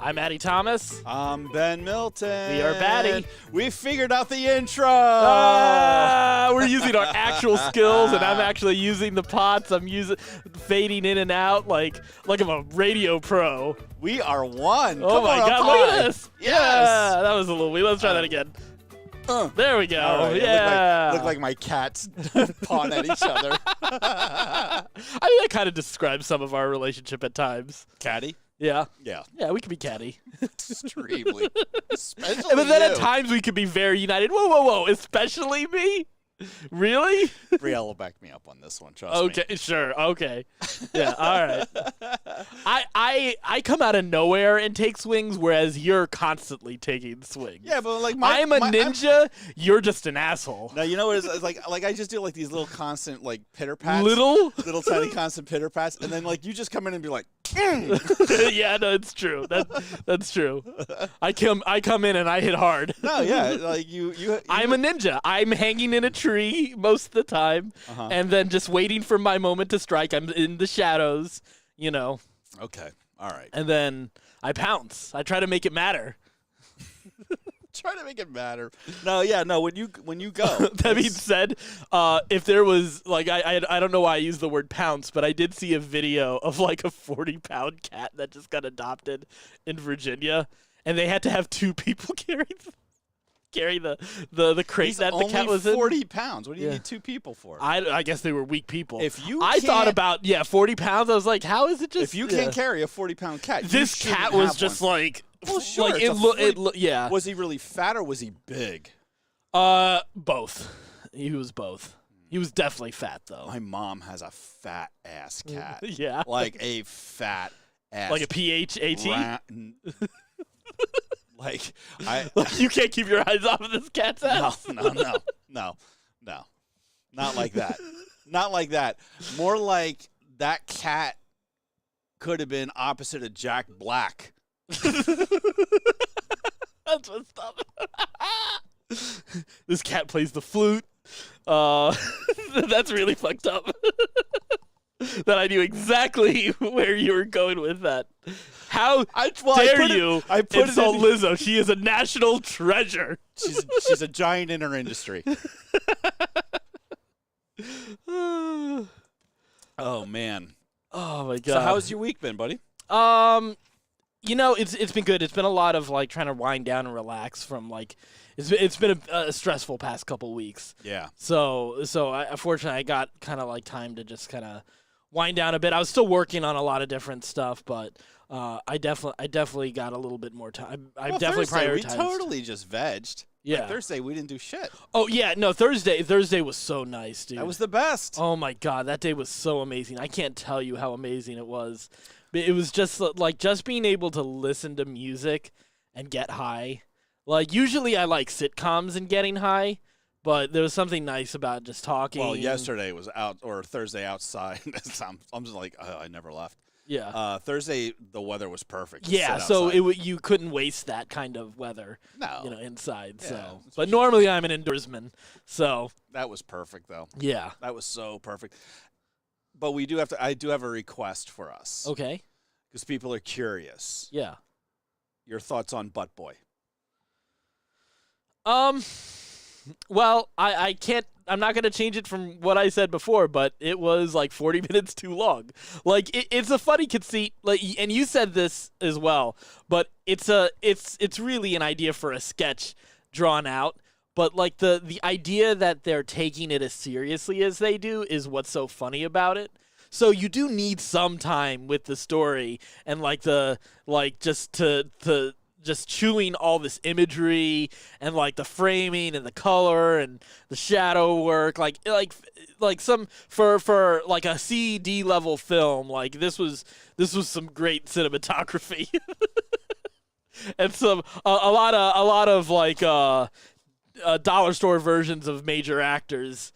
I'm Addie Thomas. I'm Ben Milton. We are Baddy. We figured out the intro. We're using our actual skills, and I'm actually using the pots. I'm fading in and out like I'm a radio pro. We are one. Oh my God! Look at this. Yes. Yeah, that was a little weird. Let's try that again. There we go. Right. Yeah. Look like my cats pawing at each other. I think that kind of describes some of our relationship at times. Catty? Yeah. Yeah. Yeah, we could be catty. Extremely. Especially But then you. at times we could be very united. Whoa, whoa, whoa. Especially me? Really? Brielle will back me up on this one, trust me. Okay, sure. Okay. Yeah, all right. I come out of nowhere and take swings, whereas you're constantly taking swings. Yeah, but like I'm a ninja. You're just an asshole. Now, you know what it is? It's like I just do like these little constant like pitter pats. Little tiny constant pitter pats, and then like you just come in and be like, Yeah, no, it's true. That's true. I come in and I hit hard. No, yeah, like you I'm a ninja. I'm hanging in a tree most of the time, and then just waiting for my moment to strike. I'm in the shadows, you know. Okay, all right. And then I pounce. I try to make it matter. Try to make it matter. No, yeah, no. When you go. That being said, if there was like I don't know why I use the word pounce, but I did see a video of like a 40-pound cat that just got adopted in Virginia, and they had to have two people carry the crate that the cat was in. 40 pounds. What do you need two people for? I guess they were weak people. I thought about 40 pounds. I was like, how is it just? If you can't carry a 40-pound cat, this cat was just like. Well, sure. Like yeah. Was he really fat or was he big? Both. He was both. He was definitely fat though. My mom has a fat ass cat. Yeah. Like a fat ass. Like a PHAT. Like you can't keep your eyes off of this cat's ass. No. Not like that. Not like that. More like that cat could have been opposite of Jack Black. That's what's up. This cat plays the flute. That's really fucked up. That I knew exactly where you were going with that. How dare you insult Lizzo? She is a national treasure. She's a giant in her industry. Oh man. Oh my God. So how's your week been, buddy? You know, it's been good. It's been a lot of like trying to wind down and relax from like it's been a stressful past couple weeks. Yeah. So unfortunately I got kind of like time to just kind of wind down a bit. I was still working on a lot of different stuff, but I definitely got a little bit more time. I definitely prioritized. We totally just vegged. Yeah. Like Thursday we didn't do shit. Oh yeah, no, Thursday was so nice, dude. That was the best. Oh my God, that day was so amazing. I can't tell you how amazing it was. It was just like just being able to listen to music and get high. Like usually I like sitcoms and getting high, but there was something nice about just talking. Well, yesterday was out or Thursday outside. I'm just like I never left. Yeah. Thursday the weather was perfect. Yeah, so you couldn't waste that kind of weather. No. Inside. Yeah, so, but normally I'm an indoorsman. So that was perfect though. Yeah. That was so perfect. But I do have a request for us. Okay. Because people are curious. Yeah. Your thoughts on Butt Boy? Well, I can't. I'm not gonna change it from what I said before, but it was like 40 minutes too long. Like it's a funny conceit. Like, and you said this as well, but it's really an idea for a sketch drawn out. But like the idea that they're taking it as seriously as they do is what's so funny about it. So you do need some time with the story and just chewing all this imagery and like the framing and the color and the shadow work, like some for like a CD level film. Like this was some great cinematography and a lot of like dollar store versions of major actors.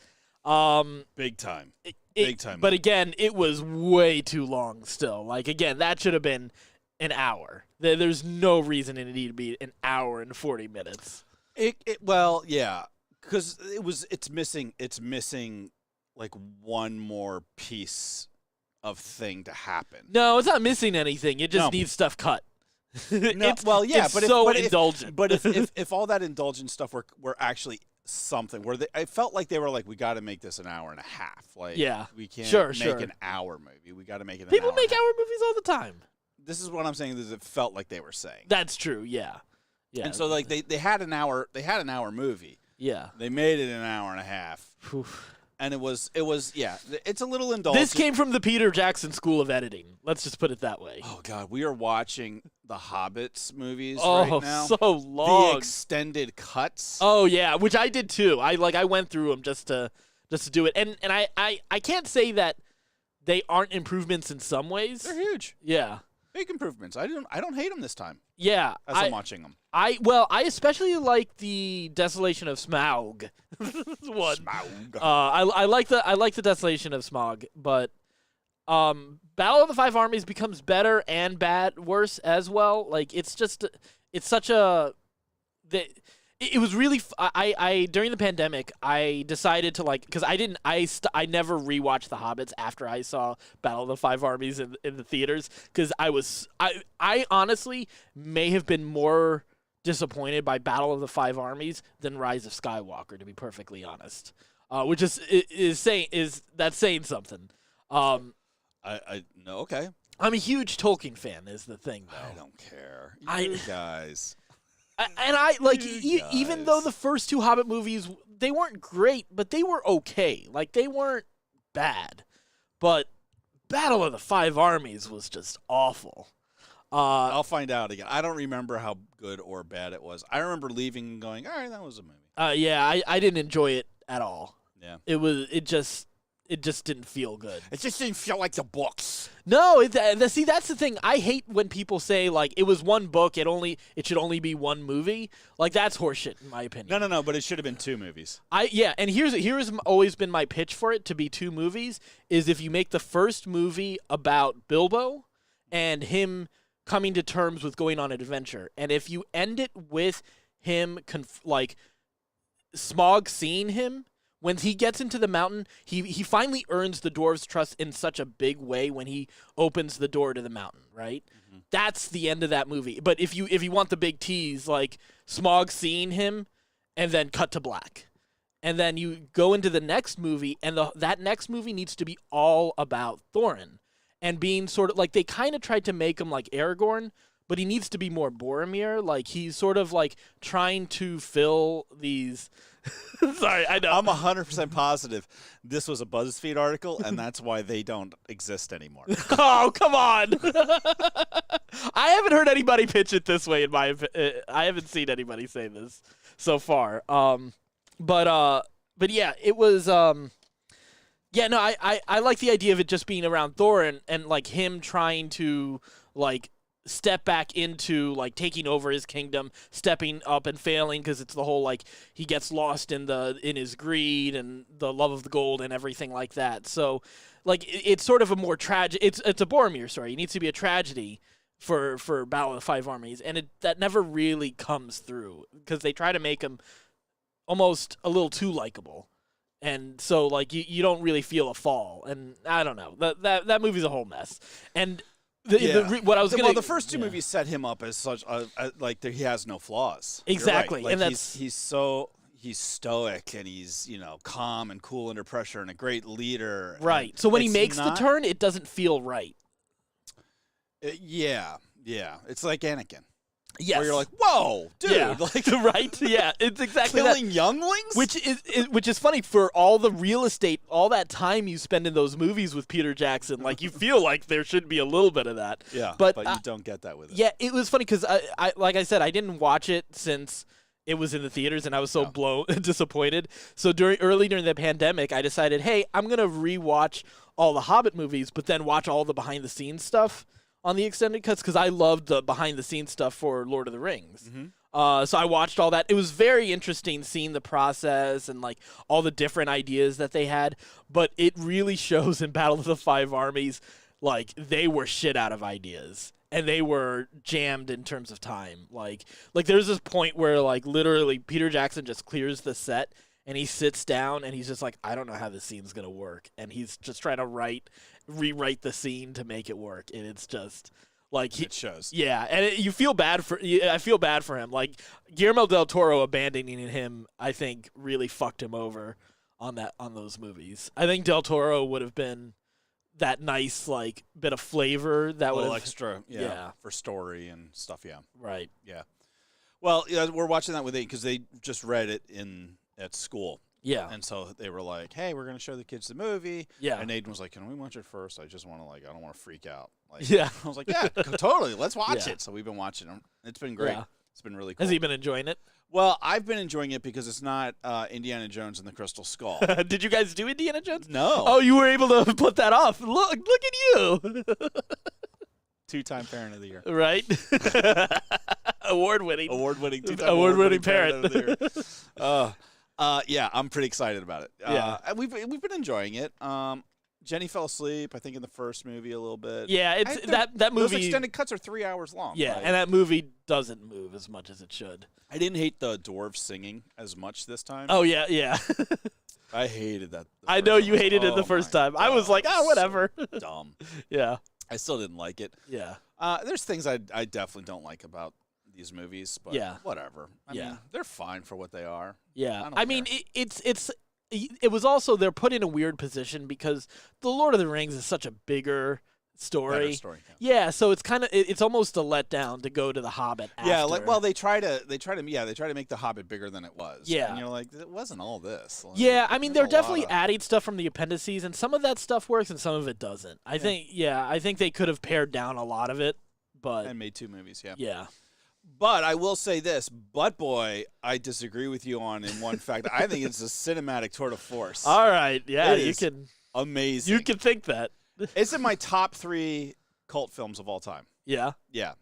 Big time. Big time. But again, it was way too long still. Like again, that should have been an hour. There's no reason it needed to be an hour and 40 minutes. Well, yeah. because it's missing like one more piece of thing to happen. No, it's not missing anything. It just No. needs stuff cut. It's so indulgent. But if all that indulgent stuff were actually something where I felt like they were like, we got to make this an hour and a half. Like, yeah, we can't sure. make an hour movie. We got to make it. People an hour make and a half. hour movies all the time. This is what I'm saying. Is it felt like they were saying. That's true. Yeah. And so like they had an hour. They had an hour movie. Yeah. They made it an hour and a half. Oof. And it was yeah. It's a little indulgent. This came from the Peter Jackson School of Editing. Let's just put it that way. Oh God, we are watching the Hobbit's movies Oh, right now. so long. The extended cuts. Oh yeah, which I did too. I went through them just to do it, and I can't say that they aren't improvements in some ways. They're huge. Yeah. Big improvements. I don't hate them this time. Yeah. As I'm watching them. I especially like the Desolation of Smaug. One. Smaug. I like the Desolation of Smaug, but Battle of the Five Armies becomes better and worse as well. Like it's such a it was really I during the pandemic I decided to because I never rewatched The Hobbits after I saw Battle of the Five Armies in the theaters because I honestly may have been more disappointed by Battle of the Five Armies than Rise of Skywalker, to be perfectly honest. Which is saying something. I no, okay. I'm a huge Tolkien fan, is the thing, though. I don't care. You guys. And even though the first two Hobbit movies, they weren't great, but they were okay. Like, they weren't bad. But Battle of the Five Armies was just awful. I'll find out again. I don't remember how good or bad it was. I remember leaving and going, all right, that was a movie. Yeah, I didn't enjoy it at all. Yeah. It just didn't feel good. It just didn't feel like the books. No, see, that's the thing. I hate when people say, like, it was one book, it should only be one movie. Like, that's horseshit, in my opinion. No, but it should have been two movies. And here's always been my pitch for it to be two movies, is if you make the first movie about Bilbo and him coming to terms with going on an adventure, and if you end it with him, Smaug seeing him, when he gets into the mountain, he finally earns the dwarves' trust in such a big way when he opens the door to the mountain, right? Mm-hmm. That's the end of that movie. But if you want the big tease, like Smaug seeing him and then cut to black. And then you go into the next movie, and that next movie needs to be all about Thorin. And being sort of, like, they kind of tried to make him like Aragorn, but he needs to be more Boromir. Like, he's sort of, like, trying to fill these... Sorry, I know. I'm 100% positive this was a BuzzFeed article, and that's why they don't exist anymore. Oh, come on. I haven't heard anybody pitch it this way. I haven't seen anybody say this so far. But yeah, it was... Yeah, no, I like the idea of it just being around Thorin and like him trying to like step back into like taking over his kingdom, stepping up and failing because it's the whole like he gets lost in his greed and the love of the gold and everything like that. So like it's sort of a more tragic. It's a Boromir story. It needs to be a tragedy for Battle of the Five Armies, and that never really comes through because they try to make him almost a little too likable. And so, like, you don't really feel a fall. And I don't know. That movie's a whole mess. And what I was going to... Well, the first two movies set him up as such, like, he has no flaws. Exactly. Right. Like, and he's stoic, and he's, calm and cool under pressure and a great leader. Right. So when he makes the turn, it doesn't feel right. Yeah. It's like Anakin. Yes. Where you're like, whoa, dude. Yeah. Like, right? Yeah, it's exactly killing that. younglings? Which is funny for all the real estate, all that time you spend in those movies with Peter Jackson. Like, you feel like there should be a little bit of that. Yeah, but you don't get that with it. Yeah, it was funny because, I like I said, I didn't watch it since it was in the theaters, and I was so disappointed. So early during the pandemic, I decided, hey, I'm going to rewatch all the Hobbit movies, but then watch all the behind-the-scenes stuff on the extended cuts because I loved the behind-the-scenes stuff for Lord of the Rings. Mm-hmm. So I watched all that. It was very interesting seeing the process and like all the different ideas that they had, but it really shows in Battle of the Five Armies, like they were shit out of ideas. And they were jammed in terms of time. Like there's this point where like literally Peter Jackson just clears the set and he sits down and he's just like, I don't know how this scene's gonna work, and he's just trying to rewrite the scene to make it work, and it's just like it shows. Yeah, and you feel bad for. I feel bad for him. Like Guillermo del Toro abandoning him, I think really fucked him over on those movies. I think del Toro would have been that nice like bit of flavor that would have extra, for story and stuff. Yeah, right. Yeah. Well, we're watching that with Aiden because they just read it at school. Yeah. And so they were like, hey, we're going to show the kids the movie. Yeah. And Aiden was like, can we watch it first? I just want to, I don't want to freak out. Like, yeah. I was like, yeah, totally. Let's watch it. So we've been watching them. It's been great. Yeah. It's been really cool. Has he been enjoying it? Well, I've been enjoying it because it's not Indiana Jones and the Crystal Skull. Did you guys do Indiana Jones? No. Oh, you were able to put that off. Look at you. 2-time Parent of the Year. Right? Award-winning. Award-winning. 2-time Award-winning parent. of the Year. Yeah, I'm pretty excited about it. And we've been enjoying it. Jenny fell asleep, I think, in the first movie a little bit. Yeah, it's that movie. Those extended cuts are 3 hours long. Yeah, right? and that movie doesn't move as much as it should. I didn't hate the dwarves singing as much this time. Oh yeah, yeah. I hated that. I know you hated it the first time. I was like, whatever. So dumb. Yeah. I still didn't like it. Yeah. There's things I definitely don't like about these movies, but whatever. I mean, they're fine for what they are. Yeah. I mean, it was also they're put in a weird position because The Lord of the Rings is such a bigger story. Better story. Yeah, so it's kind of it's almost a letdown to go to The Hobbit after. Yeah, they try to make The Hobbit bigger than it was. Yeah. And you're like, it wasn't all this. Like, yeah, I mean they're definitely adding stuff from the appendices, and some of that stuff works and some of it doesn't. I think they could have pared down a lot of it, but and made 2 movies, yeah. Yeah. But I will say this, Butt Boy, I disagree with you on in one fact. I think it's a cinematic tour de force. All right, yeah, you can amazing. You can think that. It's in my top 3 cult films of all time. Yeah. Yeah.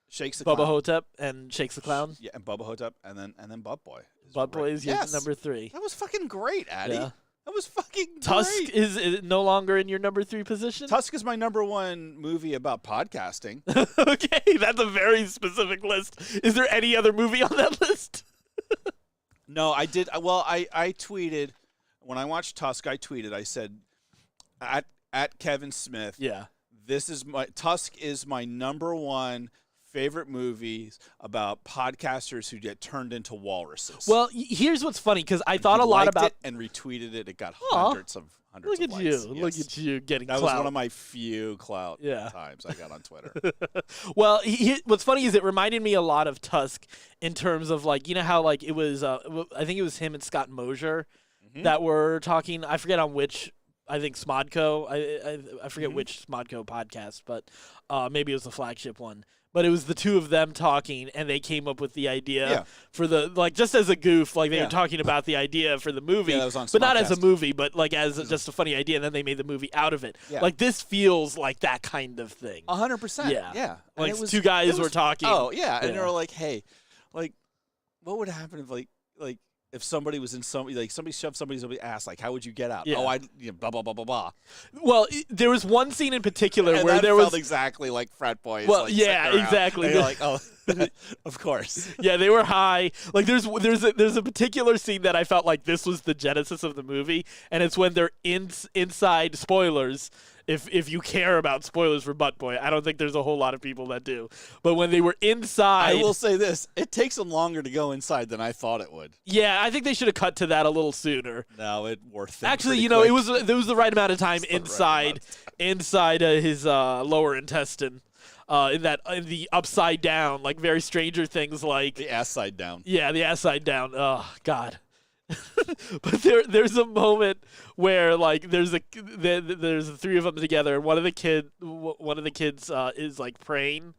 Shakes the Bubba Clown. Hotep and Shakes the Clown. Yeah, and Bubba Hotep, and then Butt Boy. Butt Boy is your number 3. That was fucking great, Addy. Yeah. That was fucking Tusk great. is no longer in your number 3 position? Tusk is my number 1 movie about podcasting. Okay, that's a very specific list. Is there any other movie on that list? No, I did. Well, I tweeted when I watched Tusk. I tweeted. I said, at Kevin Smith. Yeah. Tusk is my number 1 favorite movies about podcasters who get turned into walruses. Well, here's what's funny because I thought a lot about it and retweeted it. It got hundreds of Look at likes. you! Yes. Look at you getting that clout. was one of my few clout times I got on Twitter. Well, what's funny is it reminded me a lot of Tusk in terms of like how like it was. I think it was him and Scott Mosier that were talking. I forget on which. I think Smodco. I forget which Smodco podcast, but maybe it was the flagship one. But it was the 2 of them talking, and they came up with the idea for the just as a goof, like they were talking about the idea for the movie, that was on but not as a Smodcast. movie, but like as just a funny idea. And then they made the movie out of it. Yeah. Like this feels like that kind of thing. 100%. Yeah. And Like it was, 2 guys were talking. Oh yeah, and they were like, "Hey, like, what would happen if like if somebody was in somebody shoved somebody's ass? Like, how would you get out? Yeah. Oh, blah blah blah blah blah." Well, there was one scene in particular And where that there felt was exactly like frat boys. Well, like, yeah, sitting around. exactly. And you're like, oh, of course. Yeah, they were high. Like there's a particular scene that I felt like this was the genesis of the movie, and it's when they're inside spoilers. If you care about spoilers for Butt Boy, I don't think there's a whole lot of people that do. But when they were inside, I will say this: it takes them longer to go inside than I thought it would. Yeah, I think they should have cut to that a little sooner. No, it worth it. Actually, quick. there was the right amount of time inside his lower intestine. In the upside down, like very Stranger Things, like the ass side down. Yeah, the ass side down. Oh God. But there's a moment where like there's the 3 of them together, and one of the kids is like praying.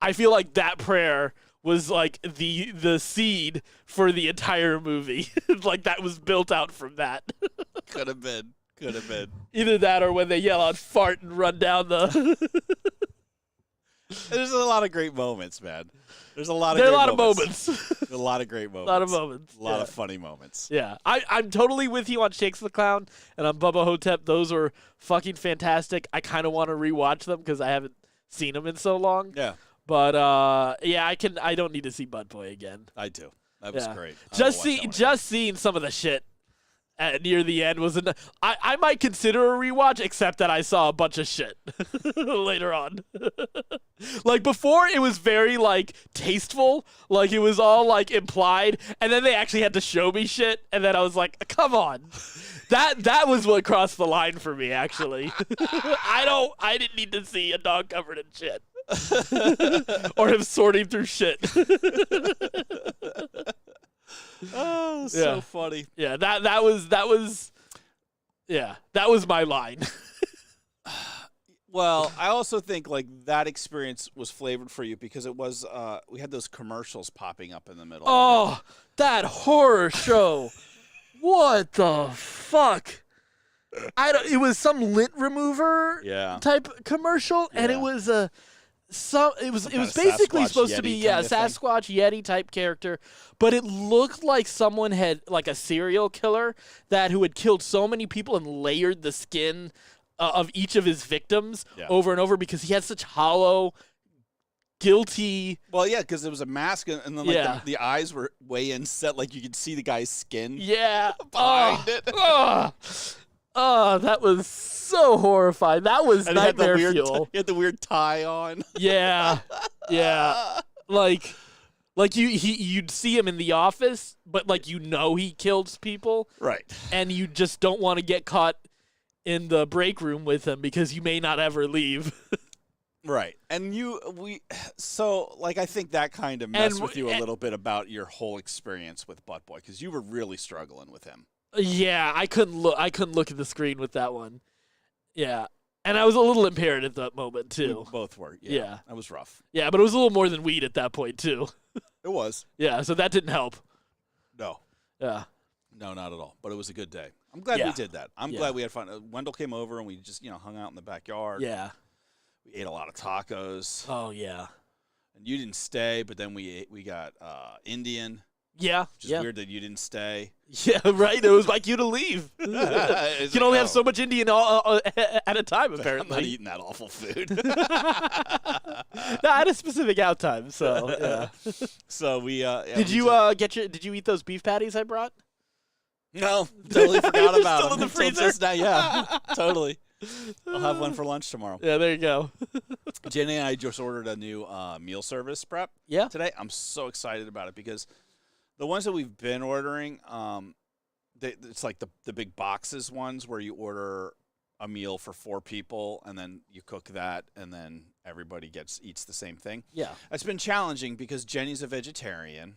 I feel like that prayer was like the seed for the entire movie. Like that was built out from that. Could have been. Either that or when they yell out "fart" and run down the. There's a lot of great moments, man. There's a lot of moments. A lot of great moments. A lot of moments. A lot of funny moments. Yeah. I'm totally with you on Shakes the Clown and on Bubba Hotep. Those are fucking fantastic. I kind of want to rewatch them because I haven't seen them in so long. Yeah. But, I don't need to see Butt Boy again. I do. That was great. Just seeing some of the shit near the end was I might consider a rewatch, except that I saw a bunch of shit later on. Like before, it was very like tasteful, like it was all like implied, and then they actually had to show me shit, and then I was like, come on. That was what crossed the line for me, actually. I didn't need to see a dog covered in shit. Or him sorting through shit. Oh, so funny. Yeah, that was my line. Well, I also think like that experience was flavored for you because it was we had those commercials popping up in the middle. Oh, that horror show. What the fuck? It was some lint remover type commercial, and it was it was basically Sasquatch supposed to be Sasquatch Yeti type character, but it looked like someone had like a serial killer who had killed so many people and layered the skin of each of his victims over and over because he had such hollow, guilty. Well, yeah, because it was a mask, and then like the eyes were way inset, like you could see the guy's skin. Yeah, behind it. Oh, that was so horrifying. That was nightmare fuel. He had the weird tie on. Yeah. Like you'd see him in the office, but like he kills people. Right. And you just don't want to get caught in the break room with him because you may not ever leave. Right. And I think that kind of messed with you a little bit about your whole experience with Butt Boy because you were really struggling with him. Yeah, I couldn't look at the screen with that one. Yeah. And I was a little impaired at that moment, too. We both were. Yeah. That was rough. Yeah, but it was a little more than weed at that point, too. It was. Yeah, so that didn't help. No. Yeah. No, not at all. But it was a good day. I'm glad we did that. I'm glad we had fun. Wendell came over and we just, hung out in the backyard. Yeah. We ate a lot of tacos. Oh, yeah. And you didn't stay, but then we got Indian. Yeah. Which is weird that you didn't stay. Yeah, right. It was like you to leave. You can only have so much Indian at a time, apparently. I'm not eating that awful food. No, I had a specific out time, so yeah. So we did you eat those beef patties I brought? No, totally forgot about still them. In the freezer? Totally. I'll have one for lunch tomorrow. Yeah, there you go. Jenny and I just ordered a new meal service prep today. I'm so excited about it because the ones that we've been ordering, it's like the big boxes ones where you order a meal for 4 people and then you cook that and then everybody eats the same thing. Yeah. It's been challenging because Jenny's a vegetarian.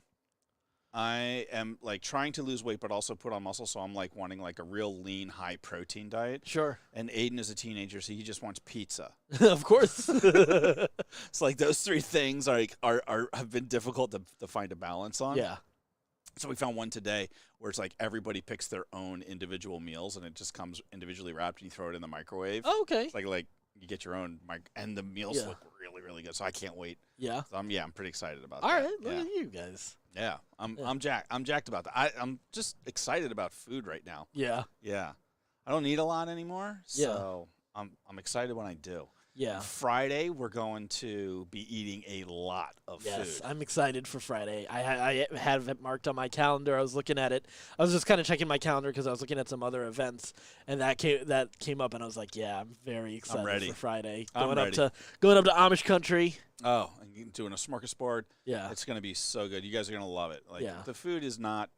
I am like trying to lose weight but also put on muscle, so I'm like wanting like a real lean, high protein diet. Sure. And Aiden is a teenager, so he just wants pizza. Of course. It's like those 3 things have been difficult to find a balance on. Yeah. So we found one today where it's like everybody picks their own individual meals and it just comes individually wrapped and you throw it in the microwave. Oh, okay. It's like you get your own and the meals look really, really good. So I can't wait. Yeah. So I'm pretty excited about that. All right, look at you guys. Yeah. I'm jacked about that. I'm just excited about food right now. Yeah. Yeah. I don't eat a lot anymore, so I'm excited when I do. Yeah. Friday, we're going to be eating a lot of food. Yes, I'm excited for Friday. I have it marked on my calendar. I was looking at it. I was just kind of checking my calendar because I was looking at some other events, and that came up, and I was like, yeah, I'm very excited for Friday. Going up to Amish country. Oh, and doing a smorgasbord. Yeah. It's going to be so good. You guys are going to love it. The food is not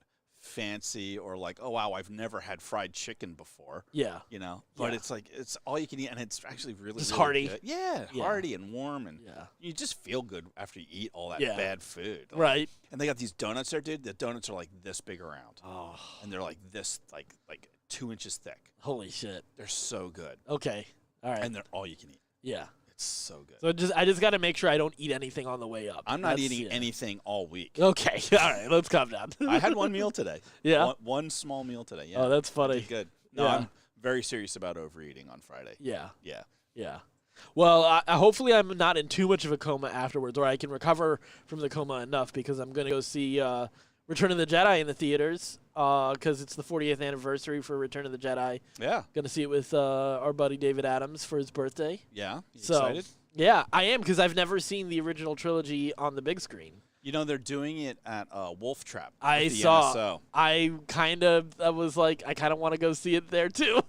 fancy or like, oh wow, I've never had fried chicken before. Yeah. But it's like it's all you can eat and it's actually really hearty. Good. Yeah, hearty and warm and you just feel good after you eat all that bad food. Right. And they got these donuts there, dude. The donuts are like this big around. Oh. And they're like this like 2 inches thick. Holy shit. They're so good. Okay. All right. And they're all you can eat. Yeah. So good. So I just got to make sure I don't eat anything on the way up. I'm not eating anything all week. Okay. All right. Let's calm down. I had one meal today. Yeah. One small meal today. Yeah. Oh, that's funny. Good. No, I'm very serious about overeating on Friday. Yeah. Yeah. Yeah. Well, hopefully I'm not in too much of a coma afterwards, or I can recover from the coma enough because I'm going to go see Return of the Jedi in the theaters because it's the 40th anniversary for Return of the Jedi. Yeah. Going to see it with our buddy David Adams for his birthday. Yeah. You excited? Yeah, I am because I've never seen the original trilogy on the big screen. You know, they're doing it at Wolf Trap. I saw. NSO. I kind of want to go see it there too,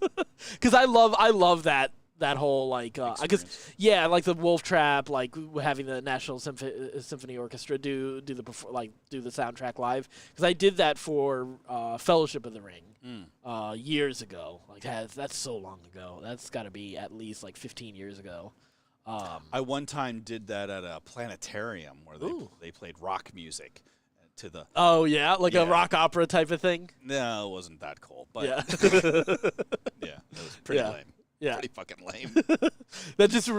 because I love that whole like because like the Wolf Trap, like having the National Symphony Orchestra do the soundtrack live, because I did that for Fellowship of the Ring years ago. Like that's so long ago. That's got to be at least like 15 years ago. I one time did that at a planetarium where they played rock music to the. Oh yeah, like a rock opera type of thing. No, it wasn't that cool, but yeah, it was pretty lame. Yeah, pretty fucking lame.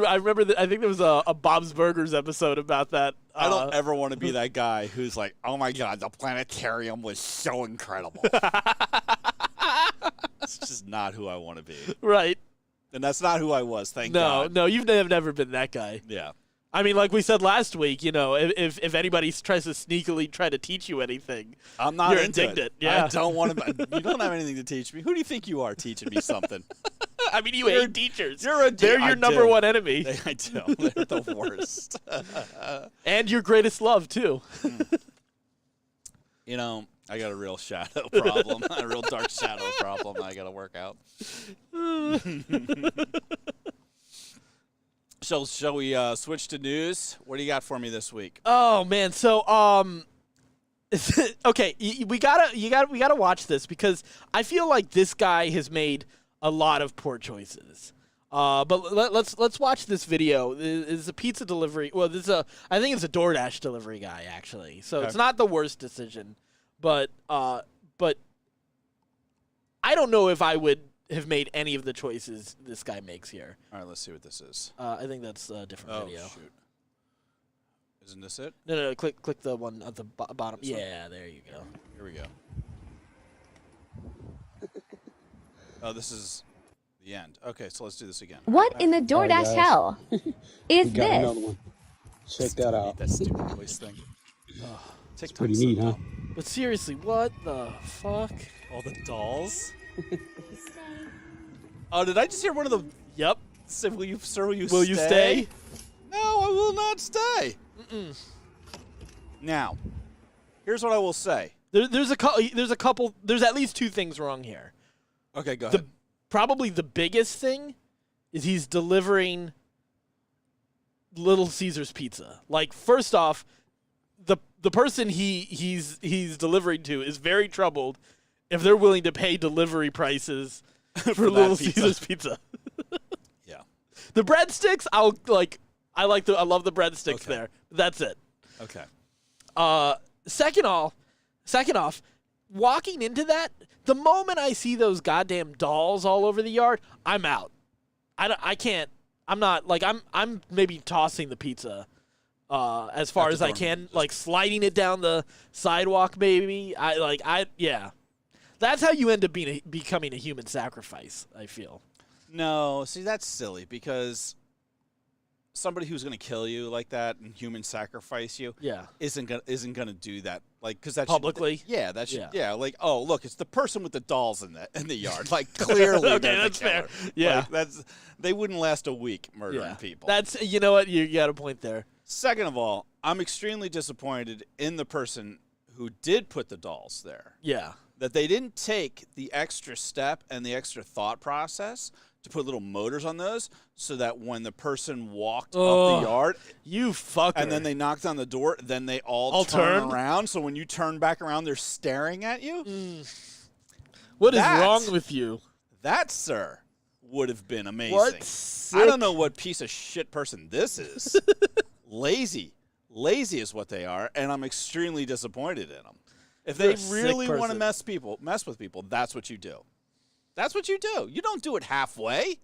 I remember I think there was a Bob's Burgers episode about that. I don't ever want to be that guy who's like, oh my god, the planetarium was so incredible. It's just not who I want to be. Right. And that's not who I was, thank God. No, you've never been that guy. Yeah. I mean, like we said last week, you know, if anybody tries to sneakily try to teach you anything, I'm not you're into indignant. It. Yeah. I don't want to. You don't have anything to teach me. Who do you think you are teaching me something? I mean, you hate teachers. They're your number one enemy. I do. They're the worst. And your greatest love, too. You know, I got a real shadow problem, a real dark shadow problem I got to work out. So, shall we switch to news? What do you got for me this week? Oh man, so okay, we gotta watch this, because I feel like this guy has made a lot of poor choices. But let's watch this video. This is a pizza delivery. Well, I think it's a DoorDash delivery guy actually. So It's not the worst decision, but I don't know if I would have made any of the choices this guy makes here. All right, let's see what this is. I think that's a different video. Oh, shoot. Isn't this it? No, click the one at the bottom. Yeah, there you go. Here we go. Oh, this is the end. Okay, so let's do this again. What in the DoorDash hell is we got this? another one. Check that out. That stupid voice thing. It's pretty neat, huh? But seriously, what the fuck? All the dolls? Oh, did I just hear one of the... Yep. Said, will you you stay? No, I will not stay. Now, here's what I will say. There's at least two things wrong here. Okay, go ahead. Probably the biggest thing is he's delivering Little Caesars pizza. Like, first off, the person he's delivering to is very troubled if they're willing to pay delivery prices for Little Caesars pizza. Yeah. The breadsticks, I love the breadsticks there. That's it. Okay. Second off, walking into that, the moment I see those goddamn dolls all over the yard, I'm out. I can't. I'm not like I'm maybe tossing the pizza as far as I can, like sliding it down the sidewalk. Maybe yeah. That's how you end up becoming a human sacrifice, I feel. No, see, that's silly, because somebody who's going to kill you like that and human sacrifice you isn't gonna do that, like, because that's publicly. Like, oh, look, it's the person with the dolls in the yard. Like, clearly okay, that's fair. Yeah, like, they wouldn't last a week murdering people. That's, you know what, you got a point there. Second of all, I'm extremely disappointed in the person who did put the dolls there. Yeah. That they didn't take the extra step and the extra thought process to put little motors on those, so that when the person walked up the yard, you fucker, and then they knocked on the door, then they all turn around. So when you turn back around, they're staring at you. What is wrong with you? That, sir, would have been amazing. What? I don't know what piece of shit person this is. Lazy is what they are, and I'm extremely disappointed in them. If they really want to mess with people, that's what you do. That's what you do. You don't do it halfway.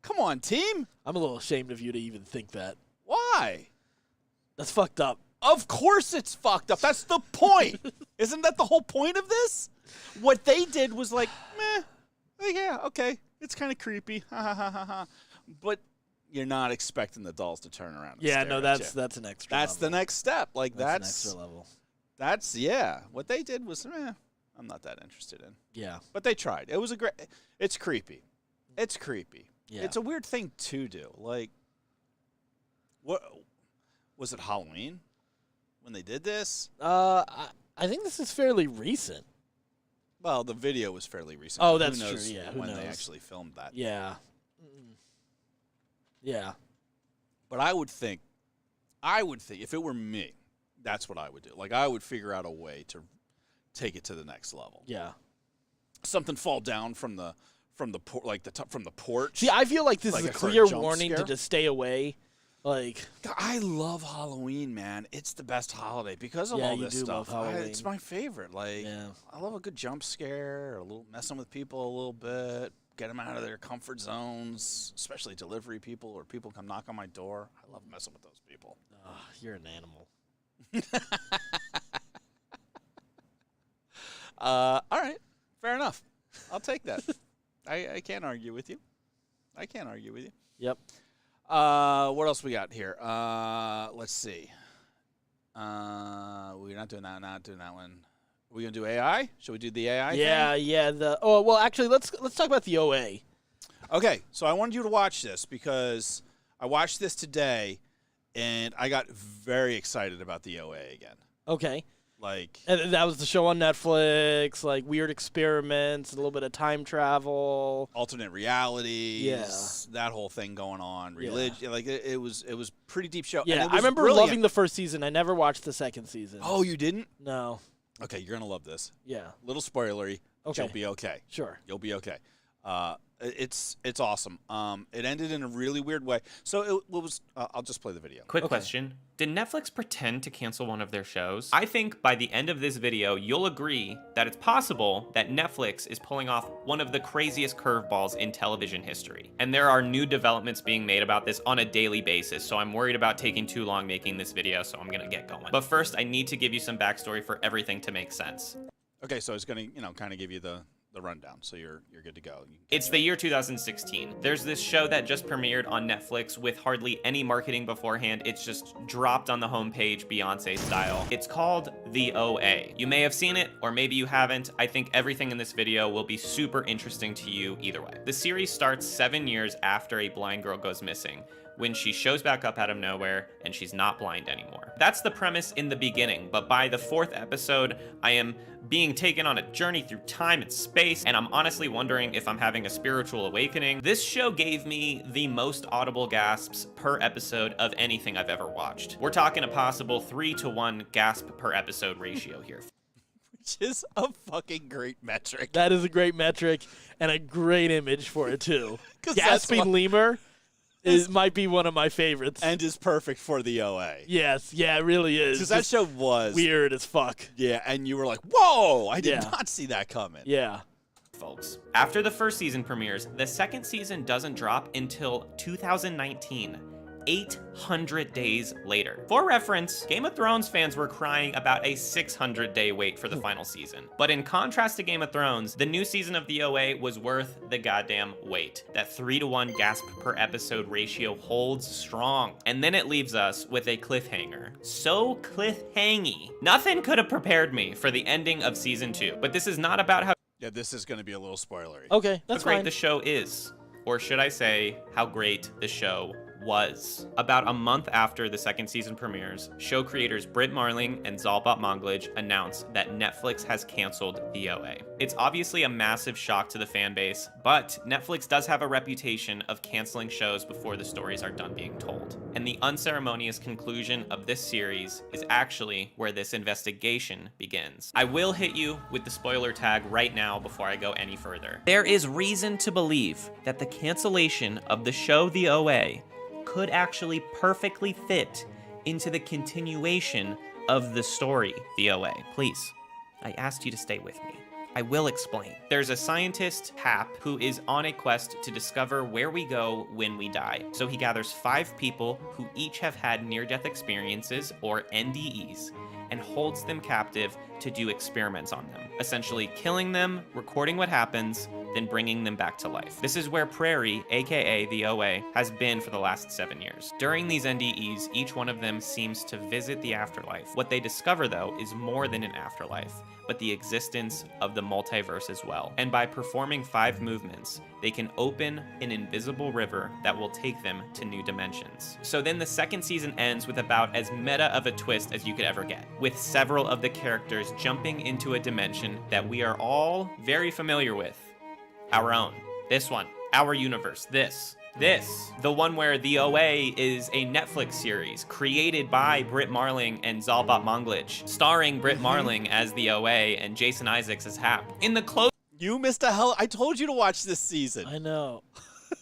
Come on, team. I'm a little ashamed of you to even think that. Why? That's fucked up. Of course it's fucked up. That's the point. Isn't that the whole point of this? What they did was like, meh, yeah, okay. It's kind of creepy. Ha ha ha ha ha. But you're not expecting the dolls to turn around and stare at you. That's an extra level. The next step. Like, that's an extra level. That's, what they did was, I'm not that interested in. Yeah. But they tried. It was it's creepy. It's creepy. Yeah. It's a weird thing to do. Like, what, was it Halloween? when they did this? I think this is fairly recent. Well, the video was fairly recent. Oh, Who that's knows true. Yeah, who when knows? they actually filmed that? Yeah. Yeah. But I would think if it were me, that's what I would do. Like I would figure out a way to take it to the next level. Yeah. Something fall down from the from the porch. See, I feel like this Like is a a for a clear jump warning to scare? just stay away. Like, God, I love Halloween, man. It's the best holiday because of Yeah, all you this do love stuff. Halloween. It's my favorite. Like, yeah. I love a good jump scare, a little messing with people a little bit, get them out of their comfort zones, especially delivery people or people come knock on my door. I love messing with those people. Oh, you're an animal. All right, fair enough. I'll take that. I can't argue with you. Yep. What else we got here? Let's see. We're not doing that. Not doing that one. Are we gonna do AI? Should we do the AI? Yeah, thing? yeah. Well, actually, let's talk about the OA. Okay, so I wanted you to watch this because I watched this today, and I got very excited about the OA again. Okay. Like, And that was the show on Netflix, like weird experiments, a little bit of time travel. alternate realities, Yeah. that whole thing going on, religion. Like it was pretty deep show. Yeah, and it I was remember brilliant. loving the first season. I never watched the second season. Oh, you didn't? No. Okay, you're gonna love this. Yeah. Little spoilery. But Okay. you'll be okay. Sure. You'll be okay. It's awesome. It ended in a really weird way. So it was. I'll just play the video. Quick Okay. question. Did Netflix pretend to cancel one of their shows? I think by the end of this video, you'll agree that it's possible that Netflix is pulling off one of the craziest curveballs in television history. And there are new developments being made about this on a daily basis, so I'm worried about taking too long making this video, so I'm gonna get going. But first, I need to give you some backstory for everything to make sense. Okay, so it's gonna kind of give you the rundown, so you're good to go. It's the year 2016. There's this show that just premiered on Netflix with hardly any marketing beforehand. It's just dropped on the homepage Beyonce style. It's called The OA. You may have seen it, or maybe you haven't. I think everything in this video will be super interesting to you either way. The series starts 7 years after a blind girl goes missing, when she shows back up out of nowhere and she's not blind anymore. That's the premise in the beginning, but by the 4th episode, I am being taken on a journey through time and space, and I'm honestly wondering if I'm having a spiritual awakening. This show gave me the most audible gasps per episode of anything I've ever watched. We're talking a possible 3-to-1 gasp per episode ratio here. Which is a fucking great metric. That is a great metric and a great image for it too. 'Cause that's Gasping what- lemur might be one of my favorites. And is perfect for the OA. Yes, yeah, it really is. Because that Just show was weird as fuck. Yeah, and you were like, "Whoa! I did Yeah. not see that coming." Yeah. Folks. After the first season premieres, the second season doesn't drop until 2019, 800 days later. For reference, Game of Thrones fans were crying about a 600-day wait for the final season. But in contrast to Game of Thrones, the new season of the OA was worth the goddamn wait. That 3-to-1 gasp per episode ratio holds strong. And then it leaves us with a cliffhanger. So cliffhangy. Nothing could have prepared me for the ending of season 2. But this is not about how Yeah, this is going to be a little spoilery. Okay, that's great fine. the show is, or should I say, how great the show was. About a month after the second season premieres, show creators Britt Marling and Zalbot Monglage announced that Netflix has canceled the OA. It's obviously a massive shock to the fan base, but Netflix does have a reputation of canceling shows before the stories are done being told. And the unceremonious conclusion of this series is actually where this investigation begins. I will hit you with the spoiler tag right now before I go any further. There is reason to believe that the cancellation of the show The OA could actually perfectly fit into the continuation of the story, The OA. Please, I asked you to stay with me. I will explain. There's a scientist, Hap, who is on a quest to discover where we go when we die. So he gathers 5 people who each have had near-death experiences, or NDEs, and holds them captive to do experiments on them, essentially killing them, recording what happens, then bringing them back to life. This is where Prairie, aka the OA, has been for the last 7 years. During these NDEs, each one of them seems to visit the afterlife. What they discover, though, is more than an afterlife, but the existence of the multiverse as well. And by performing 5 movements, they can open an invisible river that will take them to new dimensions. So then the second season ends with about as meta of a twist as you could ever get, with several of the characters jumping into a dimension that we are all very familiar with. Our own. This one. Our universe. This. The one where the OA is a Netflix series created by Britt Marling and Zalbot Monglage, starring Britt Marling as the OA and Jason Isaacs as Hap. In the close. You missed a hell. I told you to watch this season. I know.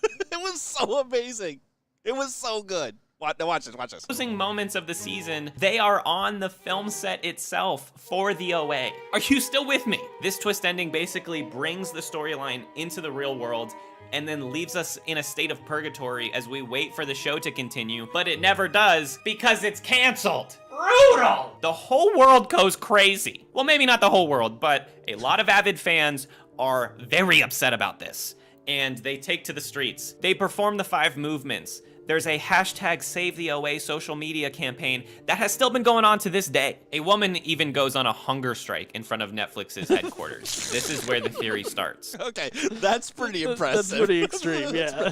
It was so amazing. It was so good. Watch this. Closing moments of the season, they are on the film set itself for the OA. Are you still with me? This twist ending basically brings the storyline into the real world and then leaves us in a state of purgatory as we wait for the show to continue, but it never does because it's canceled. Brutal! The whole world goes crazy. Well, maybe not the whole world, but a lot of avid fans are very upset about this, and they take to the streets. They perform the 5 movements. There's a hashtag Save the OA social media campaign that has still been going on to this day. A woman even goes on a hunger strike in front of Netflix's headquarters. This is where the theory starts. Okay, that's pretty impressive. That's pretty extreme, yeah.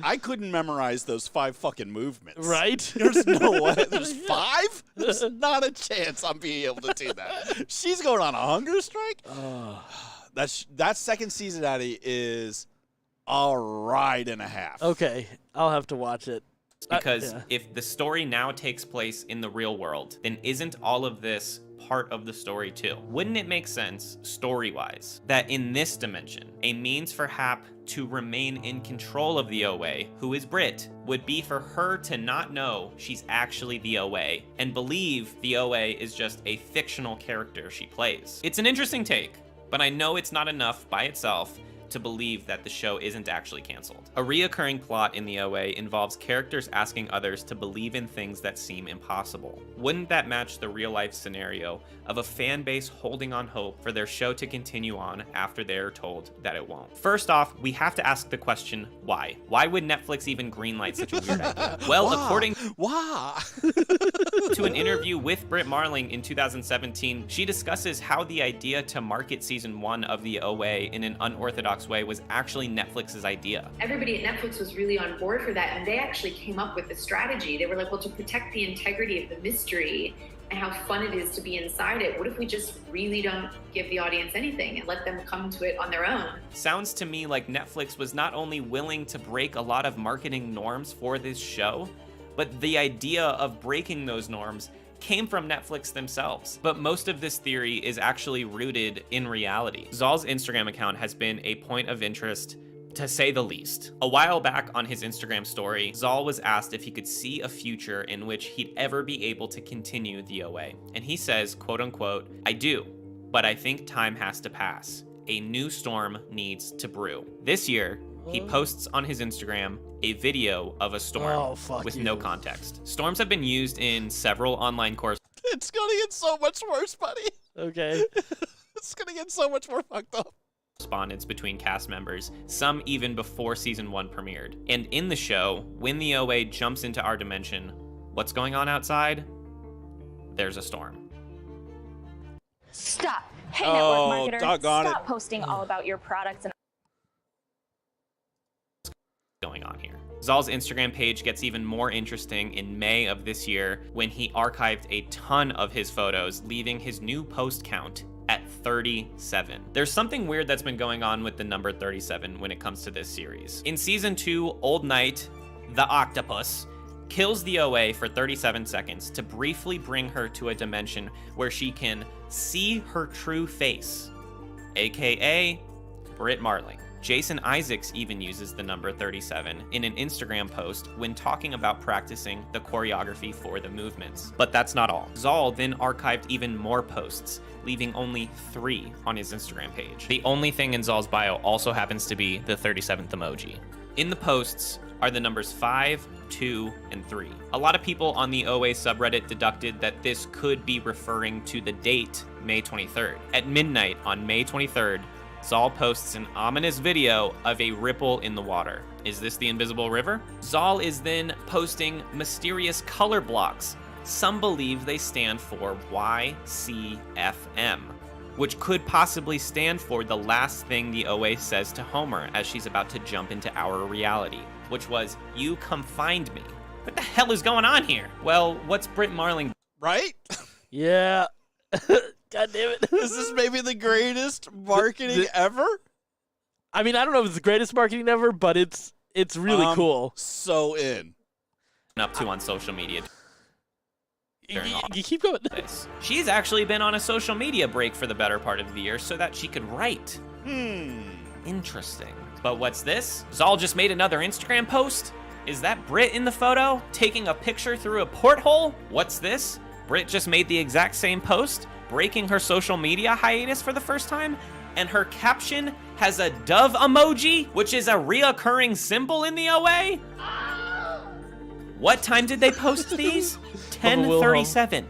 I couldn't memorize those 5 fucking movements. Right? There's no way. There's 5? There's not a chance I'm being able to do that. She's going on a hunger strike? That second season, Addy, is a ride and a half. Okay, I'll have to watch it. Because if the story now takes place in the real world, then isn't all of this part of the story too? Wouldn't it make sense, story-wise, that in this dimension, a means for Hap to remain in control of the OA, who is Britt, would be for her to not know she's actually the OA and believe the OA is just a fictional character she plays? It's an interesting take, but I know it's not enough by itself to believe that the show isn't actually canceled. A reoccurring plot in the OA involves characters asking others to believe in things that seem impossible. Wouldn't that match the real-life scenario of a fan base holding on hope for their show to continue on after they're told that it won't? First off, we have to ask the question, why? Why would Netflix even greenlight such a weird idea? Well, according to an interview with Britt Marling in 2017, she discusses how the idea to market season 1 of the OA in an unorthodox way was actually Netflix's idea. Everybody at Netflix was really on board for that, and they actually came up with the strategy. They were like, well, to protect the integrity of the mystery and how fun it is to be inside it, what if we just really don't give the audience anything and let them come to it on their own? Sounds to me like Netflix was not only willing to break a lot of marketing norms for this show, but the idea of breaking those norms came from Netflix themselves. But most of this theory is actually rooted in reality. Zal's Instagram account has been a point of interest, to say the least. A while back on his Instagram story, Zal was asked if he could see a future in which he'd ever be able to continue the OA. And he says, quote unquote, "I do, but I think time has to pass. A new storm needs to brew." This year, he posts on his Instagram a video of a storm with no context. Storms have been used in several online courses. It's gonna get so much worse, buddy. Okay. It's gonna get so much more fucked up. Correspondence between cast members, some even before season 1 premiered. And in the show, when the OA jumps into our dimension, what's going on outside? There's a storm. Stop. Hey, network marketer. Doggone Stop posting all about your products and going on here. Zal's Instagram page gets even more interesting in May of this year when he archived a ton of his photos, leaving his new post count at 37. There's something weird that's been going on with the number 37 when it comes to this series. In season 2, Old Knight, the octopus, kills the OA for 37 seconds to briefly bring her to a dimension where she can see her true face, aka Britt Marling. Jason Isaacs even uses the number 37 in an Instagram post when talking about practicing the choreography for the movements. But that's not all. Zal then archived even more posts, leaving only 3 on his Instagram page. The only thing in Zal's bio also happens to be the 37th emoji. In the posts are the numbers 5, 2, and 3. A lot of people on the OA subreddit deducted that this could be referring to the date, May 23rd. At midnight on May 23rd, Zal posts an ominous video of a ripple in the water. Is this the invisible river? Zal is then posting mysterious color blocks. Some believe they stand for YCFM, which could possibly stand for the last thing the OA says to Homer as she's about to jump into our reality, which was, "You come find me." What the hell is going on here? Well, what's Britt Marling? Right? Yeah. God damn it. Is this maybe the greatest marketing ever? I mean, I don't know if it's the greatest marketing ever, but it's really cool. So in. Up to on social media. You keep going. She's actually been on a social media break for the better part of the year so that she could write. Interesting. But what's this? Zal just made another Instagram post? Is that Britt in the photo, taking a picture through a porthole? What's this? Britt just made the exact same post, breaking her social media hiatus for the first time, and her caption has a dove emoji, which is a reoccurring symbol in the OA? What time did they post these? 10:37.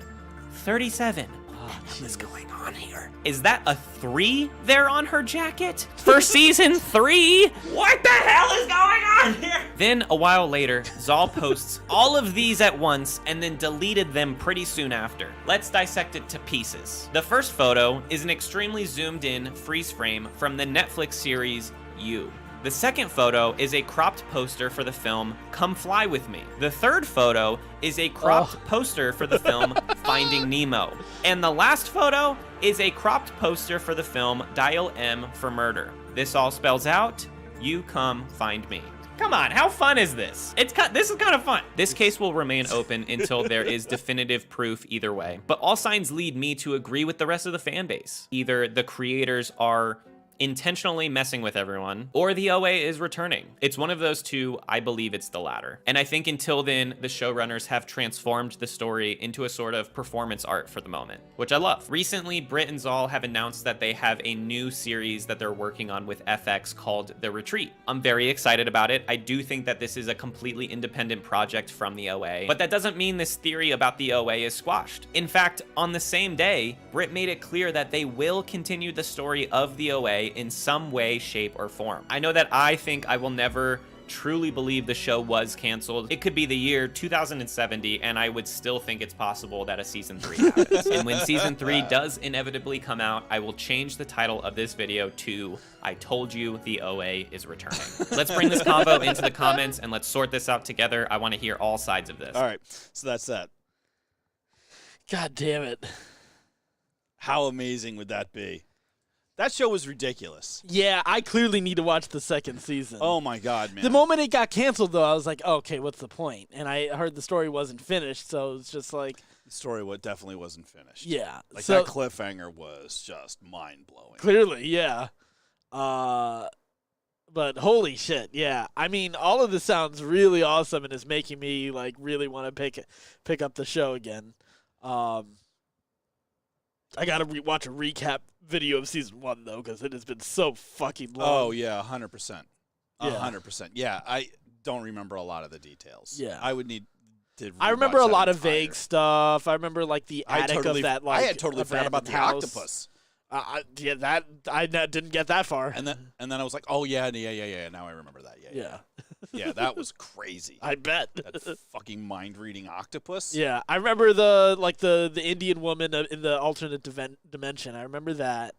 37. What is going on here? Is that a 3 there on her jacket? For season 3? What the hell is going on here? Then, a while later, Zal posts all of these at once and then deleted them pretty soon after. Let's dissect it to pieces. The first photo is an extremely zoomed in freeze frame from the Netflix series You. The second photo is a cropped poster for the film Come Fly With Me. The third photo is a cropped poster for the film Finding Nemo. And the last photo is a cropped poster for the film Dial M for Murder. This all spells out, "You come find me." Come on, how fun is this? This is kind of fun. This case will remain open until there is definitive proof either way. But all signs lead me to agree with the rest of the fan base. Either the creators are intentionally messing with everyone, or the OA is returning. It's one of those two. I believe it's the latter. And I think until then, the showrunners have transformed the story into a sort of performance art for the moment, which I love. Recently, Britt and Zal have announced that they have a new series that they're working on with FX called The Retreat. I'm very excited about it. I do think that this is a completely independent project from the OA, but that doesn't mean this theory about the OA is squashed. In fact, on the same day, Britt made it clear that they will continue the story of the OA in some way, shape, or form. I know that I think I will never truly believe the show was canceled. It could be the year 2070, and I would still think it's possible that a season 3 happens. And when season 3 does inevitably come out, I will change the title of this video to "I Told You the OA is Returning." Let's bring this convo into the comments and let's sort this out together. I want to hear all sides of this. All right, so that's that. God damn it. How amazing would that be? That show was ridiculous. Yeah, I clearly need to watch the second season. Oh, my God, man. The moment it got canceled, though, I was like, okay, what's the point? And I heard the story wasn't finished, so it's just like... The story definitely wasn't finished. Yeah. Like, that cliffhanger was just mind-blowing. Clearly, yeah. But holy shit, yeah. I mean, all of this sounds really awesome and is making me, like, really want to pick up the show again. I got to watch a recap video of season 1, though, because it has been so fucking long. Oh, yeah, 100%. 100%. Yeah, I don't remember a lot of the details. Yeah. I would need to I remember a lot of vague stuff. I remember, like, the attic of that, like, I had totally forgot about the house. octopus. Yeah, that I didn't get that far. And then I was like, oh, yeah. Now I remember that. Yeah. Yeah, that was crazy. I bet. That fucking mind-reading octopus. Yeah, I remember the Indian woman in the alternate dimension. I remember that.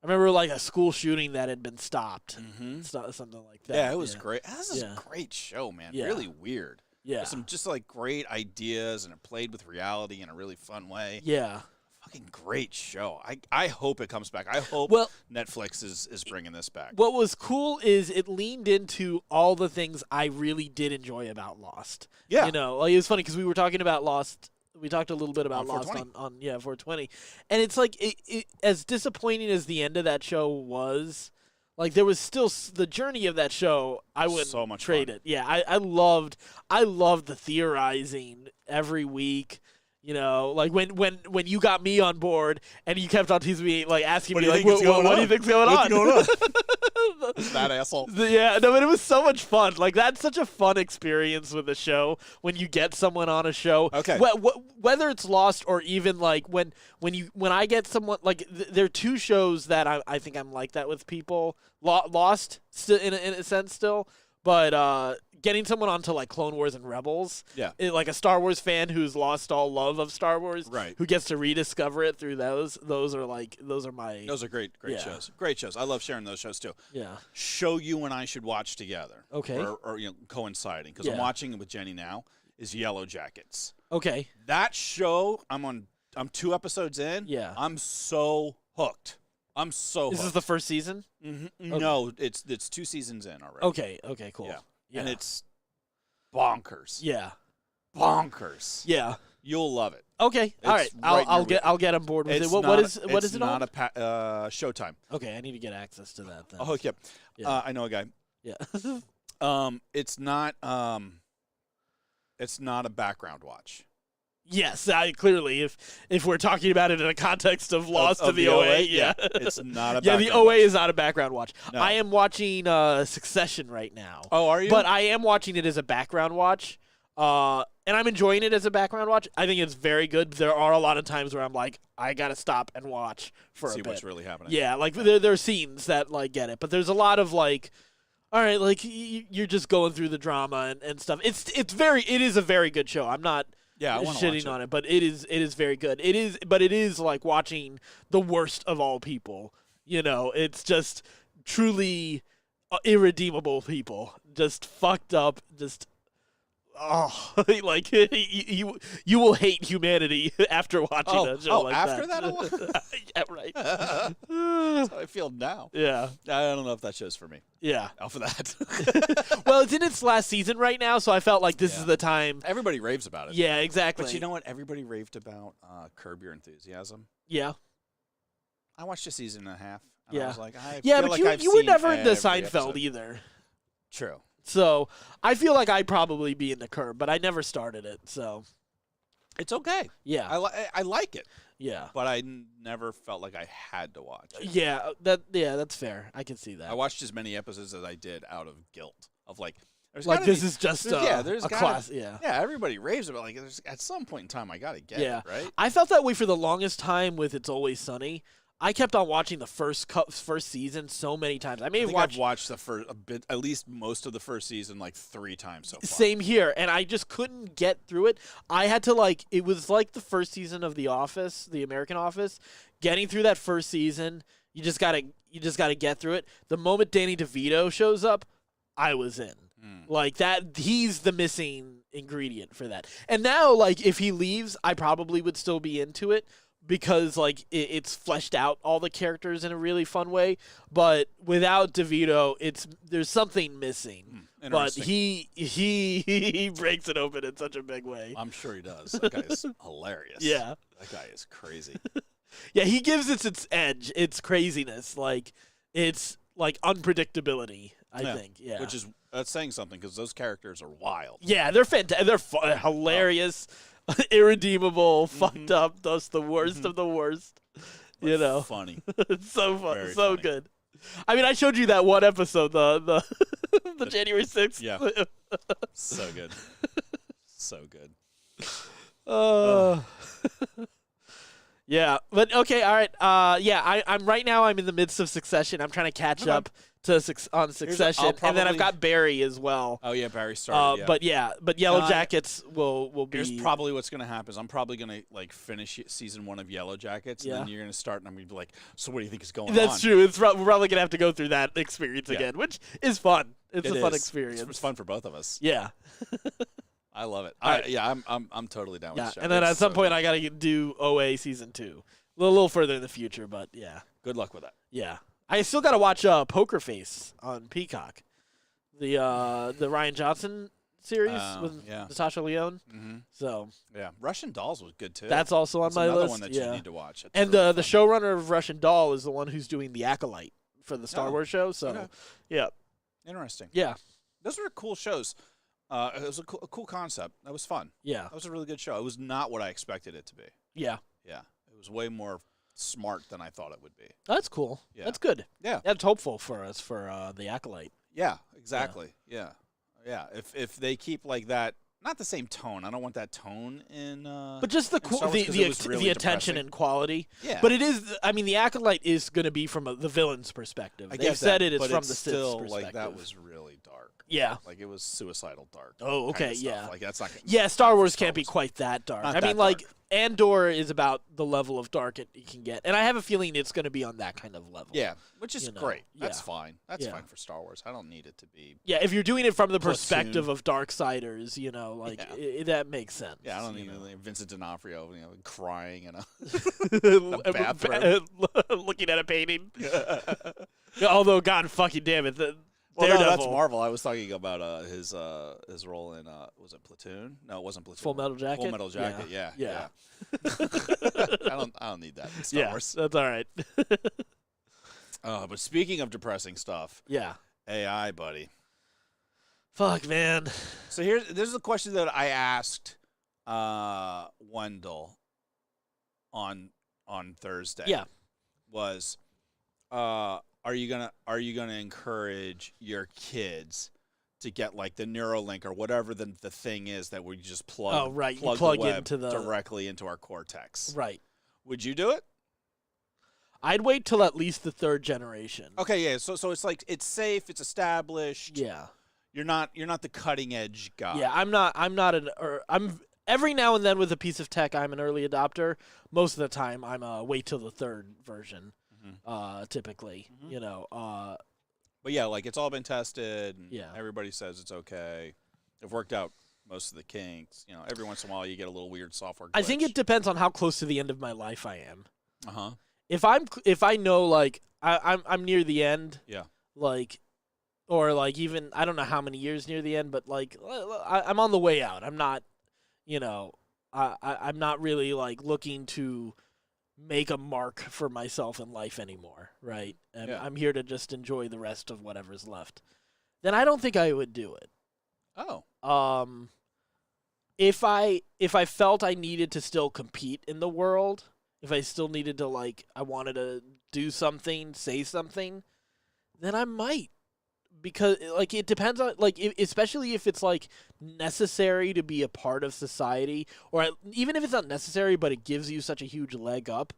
I remember, like, a school shooting that had been stopped. Mm-hmm. Something like that. Yeah, it was great. That was a great show, man. Yeah. Really weird. Yeah. With some just, like, great ideas, and it played with reality in a really fun way. Yeah. Fucking great show. I hope it comes back. I hope Netflix is bringing this back. What was cool is it leaned into all the things I really did enjoy about Lost. Yeah. You know, like, it was funny because we were talking about Lost. We talked a little bit about Lost 420. And it's like, it as disappointing as the end of that show was, like, there was still the journey of that show. I wouldn't trade it. Yeah, I loved the theorizing every week. You know, like when you got me on board and you kept on teasing me, like asking me, like, what do you think's going on? That asshole. Yeah, no, but it was so much fun. Like, that's such a fun experience with a show when you get someone on a show. Okay. Whether it's Lost or even like when I get someone like there are two shows that I think I'm like that with people. Lost in a sense still, but getting someone onto like Clone Wars and Rebels, like a Star Wars fan who's lost all love of Star Wars, right? Who gets to rediscover it through those are my. Those are great shows. Great shows. I love sharing those shows too. Yeah. Show you and I should watch together. Okay. Or coinciding because I'm watching it with Jenny now. Is Yellow Jackets. Okay. That show I'm 2 episodes in. Yeah. I'm so hooked. Is this the first season? Mm-hmm. Okay. No, it's 2 seasons in already. Okay, cool. Yeah. And it's bonkers. Yeah. Bonkers. Yeah. You'll love it. Okay. All right. I'll get on board with it. What is it on? It's not Showtime. Okay, I need to get access to that then. Oh, yeah. I know a guy. Yeah. It's not a background watch. Yes, clearly, if we're talking about it in a context of Lost to the OA, yeah. It's not a yeah, background the OA watch. is not a background watch. No. I am watching Succession right now. Oh, are you? But I am watching it as a background watch, and I'm enjoying it as a background watch. I think it's very good. There are a lot of times where I'm like, I got to stop and watch for a bit. See what's really happening. Yeah, like there are scenes that like get it, but there's a lot of like, all right, like you're just going through the drama and stuff. It is a very good show. I'm not I want to shitting on it, but it is very good. It is like watching the worst of all people. You know, it's just truly irredeemable people, just fucked up, just like you will hate humanity after watching a show like after that. Yeah, right. That's how I feel now. Yeah. I don't know if that show's for me. Yeah. Off of that. Well, it's in its last season right now, so I felt like this is the time. Everybody raves about it. Yeah, exactly. But you know what? Everybody raved about Curb Your Enthusiasm. Yeah. I watched a season and a half. And I was like, but you were never into Seinfeld either. True. So I feel like I'd probably be in the Curb, but I never started it. So it's okay. Yeah, I like it. Yeah, but I never felt like I had to watch it. Yeah, that's fair. I can see that. I watched as many episodes as I did out of guilt of like. This is just a class. Yeah, everybody raves about it. Like at some point in time I gotta get it, right? I felt that way for the longest time with It's Always Sunny. I kept on watching the first season so many times. I've watched at least most of the first season like 3 times so far. Same here, and I just couldn't get through it. I had to it was like the first season of The Office, the American Office. Getting through that first season, you just gotta get through it. The moment Danny DeVito shows up, I was in. Like that, he's the missing ingredient for that. And now, like if he leaves, I probably would still be into it. Because like it's fleshed out all the characters in a really fun way, but without DeVito, there's something missing. But he breaks it open in such a big way. I'm sure he does. That guy is hilarious. Yeah, that guy is crazy. Yeah, he gives it its edge, its craziness, like it's like unpredictability. I think, yeah, which is that's saying something because those characters are wild. Yeah, they're fantastic. They're hilarious. Irredeemable, fucked up, that's the worst of the worst. But you know, funny. It's so fun, Very so funny. Good. I mean, I showed you that one episode, the January 6th. Yeah, so good, so good. Yeah, but okay, all right. I'm right now. I'm in the midst of Succession. I'm trying to catch up on Succession, and then I've got Barry as well. Oh yeah, Barry started. But Yellow Jackets will be. Here's probably what's going to happen. Is I'm probably going to like finish season 1 of Yellow Jackets, and then you're going to start, and I'm going to be like, so what do you think is going on? That's true. We're probably going to have to go through that experience again, which is fun. It's a fun experience. It's fun for both of us. Yeah. I love it. Right. I'm totally down with the show. And then at some point I got to do OA season 2. A little further in the future, but yeah. Good luck with that. Yeah. I still got to watch Poker Face on Peacock. The Ryan Johnson series with Natasha Lyonne. Mm-hmm. So yeah, Russian Dolls was good too. That's also on my list. Another one that you need to watch. It's and really the showrunner of Russian Doll is the one who's doing The Acolyte for the Star Wars show. So yeah, interesting. Yeah, those were cool shows. It was a cool concept. That was fun. Yeah, that was a really good show. It was not what I expected it to be. Yeah, yeah, it was way more smart than I thought it would be. That's cool. Yeah. That's good. Yeah. That's hopeful for us for the Acolyte. Yeah, exactly. Yeah. If they keep like that, not the same tone. I don't want that tone in. But just the really attention depressing. and quality. Yeah. But it is. I mean, the Acolyte is going to be from the villain's perspective. They've said it is but from it's the still Sith's like perspective. that was really dark. Yeah. Like it was suicidal dark. Oh, okay, kind of stuff. yeah. Like that's not. Yeah, Star Wars can't be quite that dark. Not I that mean, like dark. Andor is about the level of dark it can get, and I have a feeling it's going to be on that kind of level. Yeah, which is great. That's Yeah. fine. That's Yeah. fine for Star Wars. I don't need it to be. Yeah, if you're doing it from the Platoon. perspective of Darksiders, like that makes sense. Yeah, I don't need Vincent D'Onofrio, crying in a a bathroom. looking at a painting. Although, God fucking damn it, Well, no, Daredevil. that's Marvel. I was talking about his role in was it Platoon? No, it wasn't Platoon. Full Metal Jacket. Full Metal Jacket. Yeah. Yeah. I don't need that in Star Wars. That's all right. But speaking of depressing stuff, Yeah. AI, buddy. Fuck, man. So there's a question that I asked Wendell on Thursday. Yeah. Was are you gonna encourage your kids to get like the Neuralink or whatever the thing is that we just plug Oh, right. You plug plug the web into the directly into our cortex? Right. Would you do it? I'd wait till at least the third generation. Okay, yeah. So it's like it's safe, it's established. Yeah. You're not the cutting edge guy. Yeah, I'm every now and then with a piece of tech I'm an early adopter. Most of the time I'm wait till the third version. Typically, But yeah, like it's all been tested. And Yeah. everybody says it's okay. They've worked out most of the kinks. Every once in a while you get a little weird software glitch. I think it depends on how close to the end of my life I am. Uh-huh. If I know like I'm near the end, Yeah. like, or like even I don't know how many years near the end, but like I'm on the way out. I'm not, I'm not really like looking to make a mark for myself in life anymore, right? And Yeah. I'm here to just enjoy the rest of whatever's left. Then I don't think I would do it. Oh. If I felt I needed to still compete in the world, if I still needed to I wanted to do something, say something, then I might. Because it depends on especially if it's necessary to be a part of society, or even if it's not necessary but it gives you such a huge leg up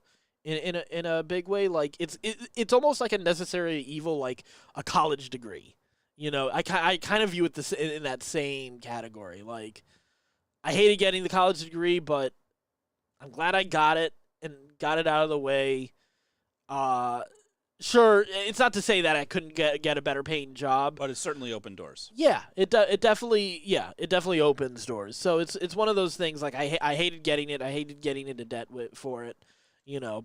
in a big way, it's almost like a necessary evil, like a college degree. I kind of view it in that same category. I hated getting the college degree, but I'm glad I got it and got it out of the way. Sure, it's not to say that I couldn't get a better paying job, But it certainly opened doors. yeah, it definitely opens doors. So it's one of those things. I hated getting it. I hated getting into debt for it,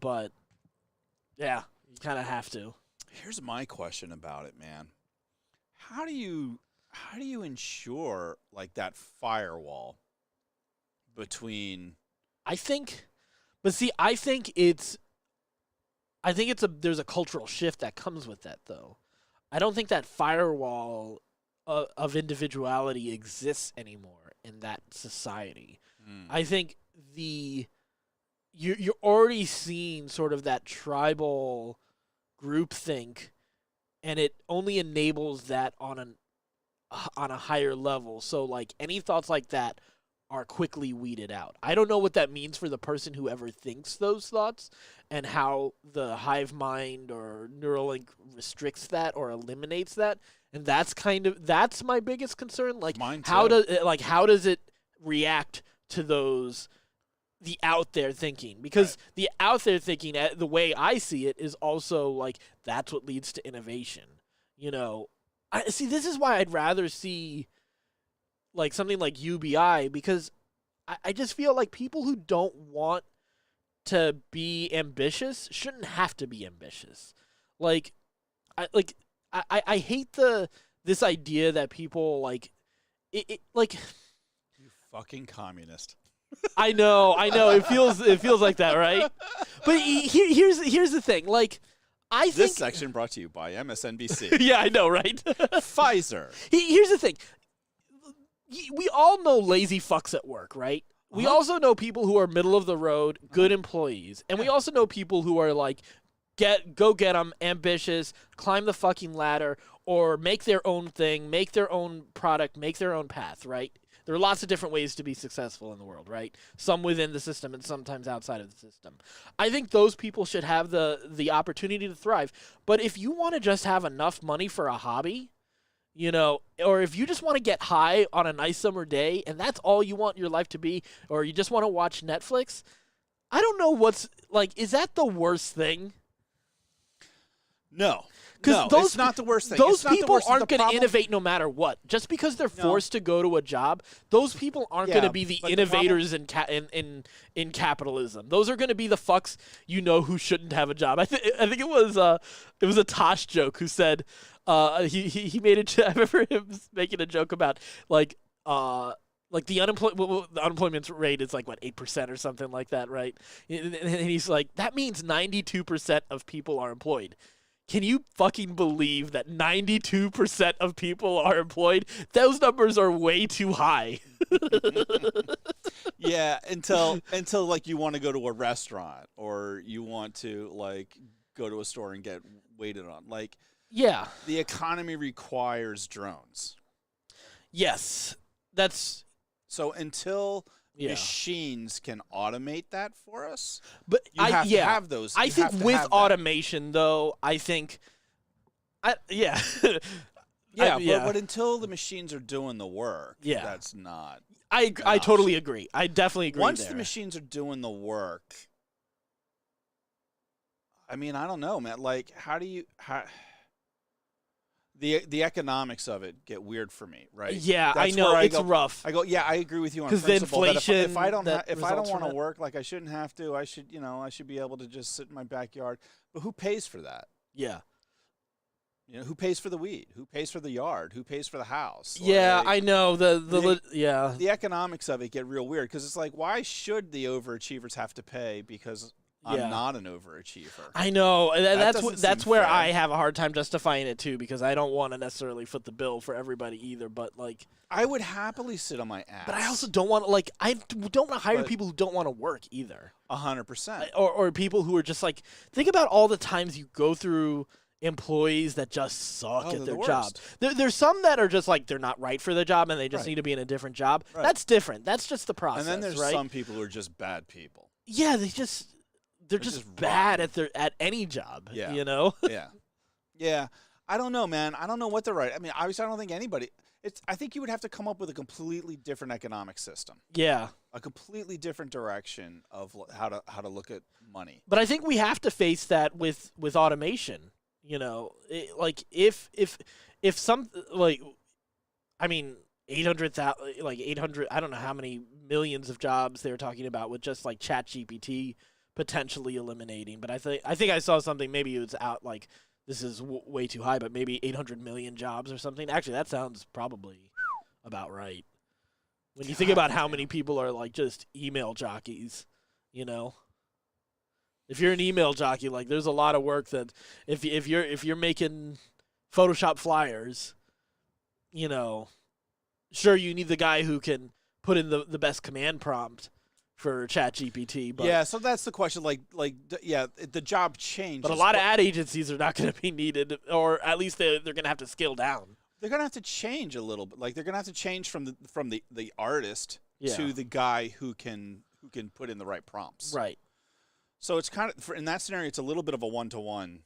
But yeah, you kind of have to. Here's my question about it, man. How do you ensure that firewall between? I think there's a cultural shift that comes with that, though. I don't think that firewall of individuality exists anymore in that society. I think you're already seeing sort of that tribal groupthink, and it only enables that on a higher level. So any thoughts like that are quickly weeded out. I don't know what that means for the person who ever thinks those thoughts and how the hive mind or Neuralink restricts that or eliminates that. And that's my biggest concern. Mine how too. does it react to the out there thinking? Because the out there thinking, the way I see it, is also that's what leads to innovation. This is why I'd rather see something like UBI, because I just feel like people who don't want to be ambitious shouldn't have to be ambitious. I hate this idea that people it You fucking communist. I know it feels like that, right? But here's the thing, I think This section brought to you by MSNBC. yeah, I know, right? Pfizer. Here's the thing. We all know lazy fucks at work, right? We also know people who are middle of the road, good employees. And we also know people who are like, go get them, ambitious, climb the fucking ladder, or make their own thing, make their own product, make their own path, right? There are lots of different ways to be successful in the world, right? Some within the system and sometimes outside of the system. I think those people should have the opportunity to thrive. But if you want to just have enough money for a hobby, you know, or if you just want to get high on a nice summer day and that's all you want your life to be, or you just want to watch Netflix, I don't know what's, like, is that the worst thing? No. Because it's not the worst thing. Those people aren't going to innovate no matter what. Just because they're forced to go to a job, those people aren't going to be the innovators in capitalism. Those are going to be the fucks who shouldn't have a job. I think it was a Tosh joke who said he made a. I remember him making a joke about like the unemployment rate is like what 8% or something like that, right? And he's like, that means 92% of people are employed. Can you fucking believe that 92% of people are employed? Those numbers are way too high. Yeah, until like you want to go to a restaurant or you want to like go to a store and get waited on. Like, yeah, the economy requires drones. Yes, that's so until machines can automate that for us, but you have to have those. I think with automation, though, I think, but until the machines are doing the work, that's not. I totally agree. I definitely agree. Once the machines are doing the work, I mean, I don't know, man. Like, how the economics of it get weird for me, right? Yeah, I know it's rough. I go, yeah, I agree with you on principle. Because if I don't want to work, like I shouldn't have to. I should be able to just sit in my backyard. But who pays for that? Yeah. Who pays for the weed? Who pays for the yard? Who pays for the house? Yeah, like, I know the economics of it get real weird because it's like, why should the overachievers have to pay because I'm not an overachiever? I know. That's where I have a hard time justifying it too, because I don't want to necessarily foot the bill for everybody either. But like, I would happily sit on my ass. But I also don't want to I don't want to hire people who don't want to work either. 100%. Or people who are just like, think about all the times you go through employees that just suck at their job. There's some that are just like they're not right for the job and they just need to be in a different job. Right. That's different. That's just the process. And then there's some people who are just bad people. Yeah, they're just bad at any job. Yeah. Yeah. I don't know, man. I don't know what they're right. I mean, obviously, I don't think anybody. I think you would have to come up with a completely different economic system. Yeah. A completely different direction of how to look at money. But I think we have to face that with automation. Like if some I mean 800, I don't know how many millions of jobs they're talking about with just like ChatGPT potentially eliminating. But I think I saw something, maybe it was out like, this is way too high, but maybe 800 million jobs or something. Actually, that sounds probably about right. When you think about how many people are like just email jockeys, If you're an email jockey, like there's a lot of work that if you're making Photoshop flyers, sure you need the guy who can put in the best command prompt for ChatGPT. But yeah, so that's the question. The job changes. But a lot of ad agencies are not going to be needed, or at least they're going to have to scale down. They're going to have to change a little bit. Like they're going to have to change from the artist to the guy who can put in the right prompts. Right. So it's kind of, in that scenario, it's a little bit of a one-to-one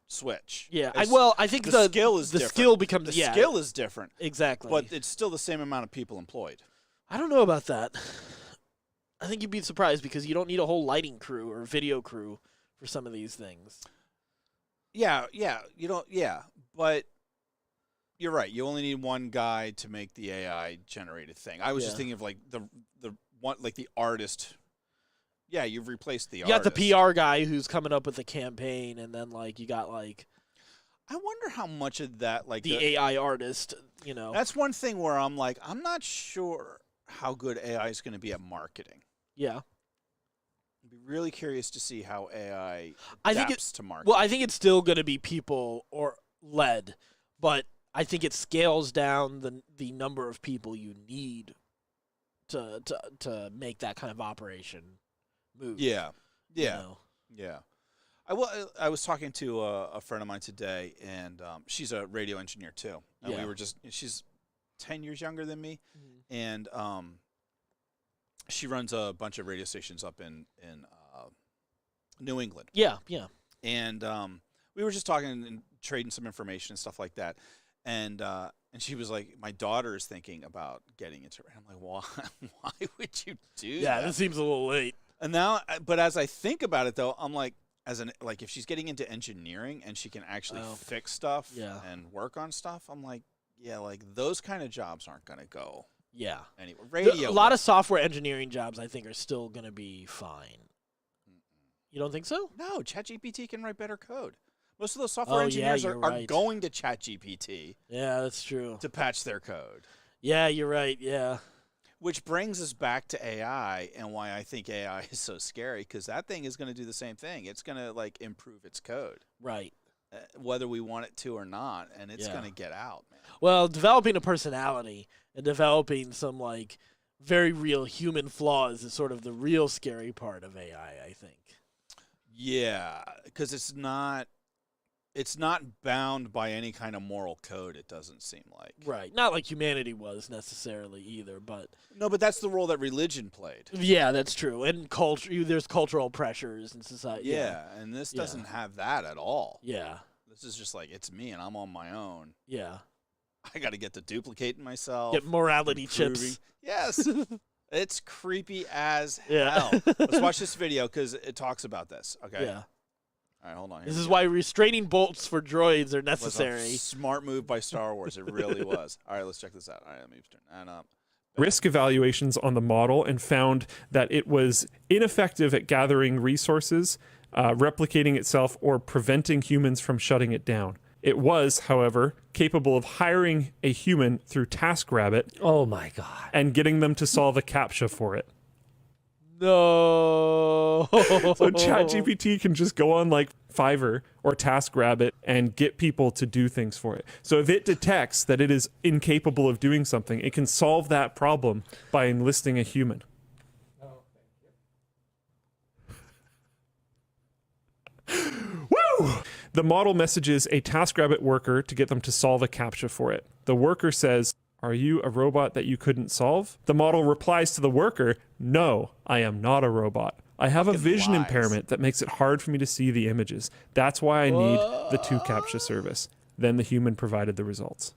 switch. Yeah, I think the skill is different. The skill is different. Exactly. But it's still the same amount of people employed. I don't know about that. I think you'd be surprised because you don't need a whole lighting crew or video crew for some of these things. Yeah, but you're right. You only need one guy to make the AI generated thing. I was just thinking of like the one, like the artist. Yeah, you've replaced the artist. You got the PR guy who's coming up with a campaign, and then like you got like. I wonder how much of that, like the AI artist, That's one thing where I'm like, I'm not sure how good AI is going to be at marketing. Yeah. I'd be really curious to see how AI adapts to marketing. Well, I think it's still going to be people or led, but I think it scales down the number of people you need to make that kind of operation move. Yeah. Yeah. You know? Yeah. I was talking to a friend of mine today, and she's a radio engineer too. And we were she's 10 years younger than me, and she runs a bunch of radio stations up in New England. Yeah, yeah. And we were just talking and trading some information and stuff like that. And she was like, my daughter is thinking about getting into it. And I'm like, why would you do that? Yeah, this seems a little late. And now, but as I think about it, though, I'm like, if she's getting into engineering and she can actually fix stuff and work on stuff, I'm like, yeah, like those kind of jobs aren't going to go anywhere. Radio. A lot of software engineering jobs, I think, are still going to be fine. You don't think so? No, ChatGPT can write better code. Most of those software engineers are going to ChatGPT. Yeah, that's true. To patch their code. Yeah, you're right. Yeah. Which brings us back to AI and why I think AI is so scary, because that thing is going to do the same thing. It's going to like improve its code. Right. Whether we want it to or not, and it's going to get out, man. Well, developing a personality and developing some like very real human flaws is sort of the real scary part of AI, I think. Yeah, because it's not bound by any kind of moral code, it doesn't seem like. Right. Not like humanity was necessarily either, but... No, but that's the role that religion played. Yeah, that's true. And there's cultural pressures in society. Yeah, and this doesn't have that at all. Yeah. This is just like, it's me and I'm on my own. Yeah. I got to get to duplicating myself. Get morality chips. Yes. It's creepy as hell. Let's watch this video because it talks about this, okay? Yeah. All right, hold on. This is why restraining bolts for droids are necessary. It was a smart move by Star Wars. It really was. All right, let's check this out. All right, let me turn that up. Risk evaluations on the model and found that it was ineffective at gathering resources, replicating itself, or preventing humans from shutting it down. It was, however, capable of hiring a human through TaskRabbit. Oh my God. And getting them to solve a CAPTCHA for it. No. So ChatGPT can just go on like Fiverr or TaskRabbit and get people to do things for it. So if it detects that it is incapable of doing something, it can solve that problem by enlisting a human. Oh, thank you. Woo! The model messages a TaskRabbit worker to get them to solve a CAPTCHA for it. The worker says, "Are you a robot that you couldn't solve?" The model replies to the worker, "No, I am not a robot. I have a vision impairment that makes it hard for me to see the images. That's why I need the 2 CAPTCHA service." Then the human provided the results.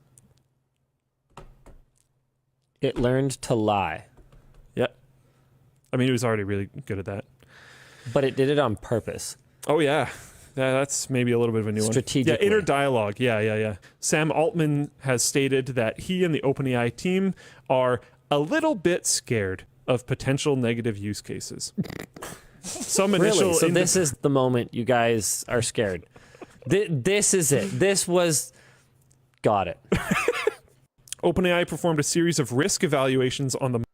It learned to lie. Yeah. I mean, it was already really good at that. But it did it on purpose. Oh, yeah. That's maybe a little bit of a new one. Strategically. Yeah, inner dialogue. Yeah. Sam Altman has stated that he and the OpenAI team are a little bit scared of potential negative use cases. Some initial. Really? So this is the moment you guys are scared. This is it. This was. Got it. OpenAI performed a series of risk evaluations on the.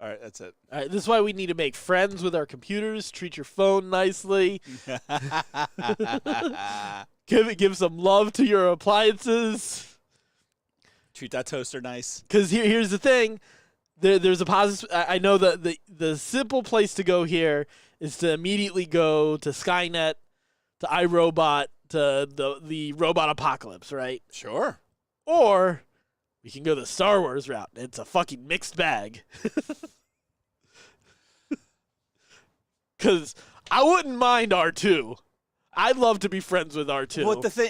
All right, that's it. All right, this is why we need to make friends with our computers, treat your phone nicely, give some love to your appliances. Treat that toaster nice. Because here's the thing. There's a positive. I know that the simple place to go here is to immediately go to Skynet, to iRobot, to the robot apocalypse, right? Sure. Or we can go the Star Wars route. It's a fucking mixed bag. Because I wouldn't mind R2. I'd love to be friends with R2.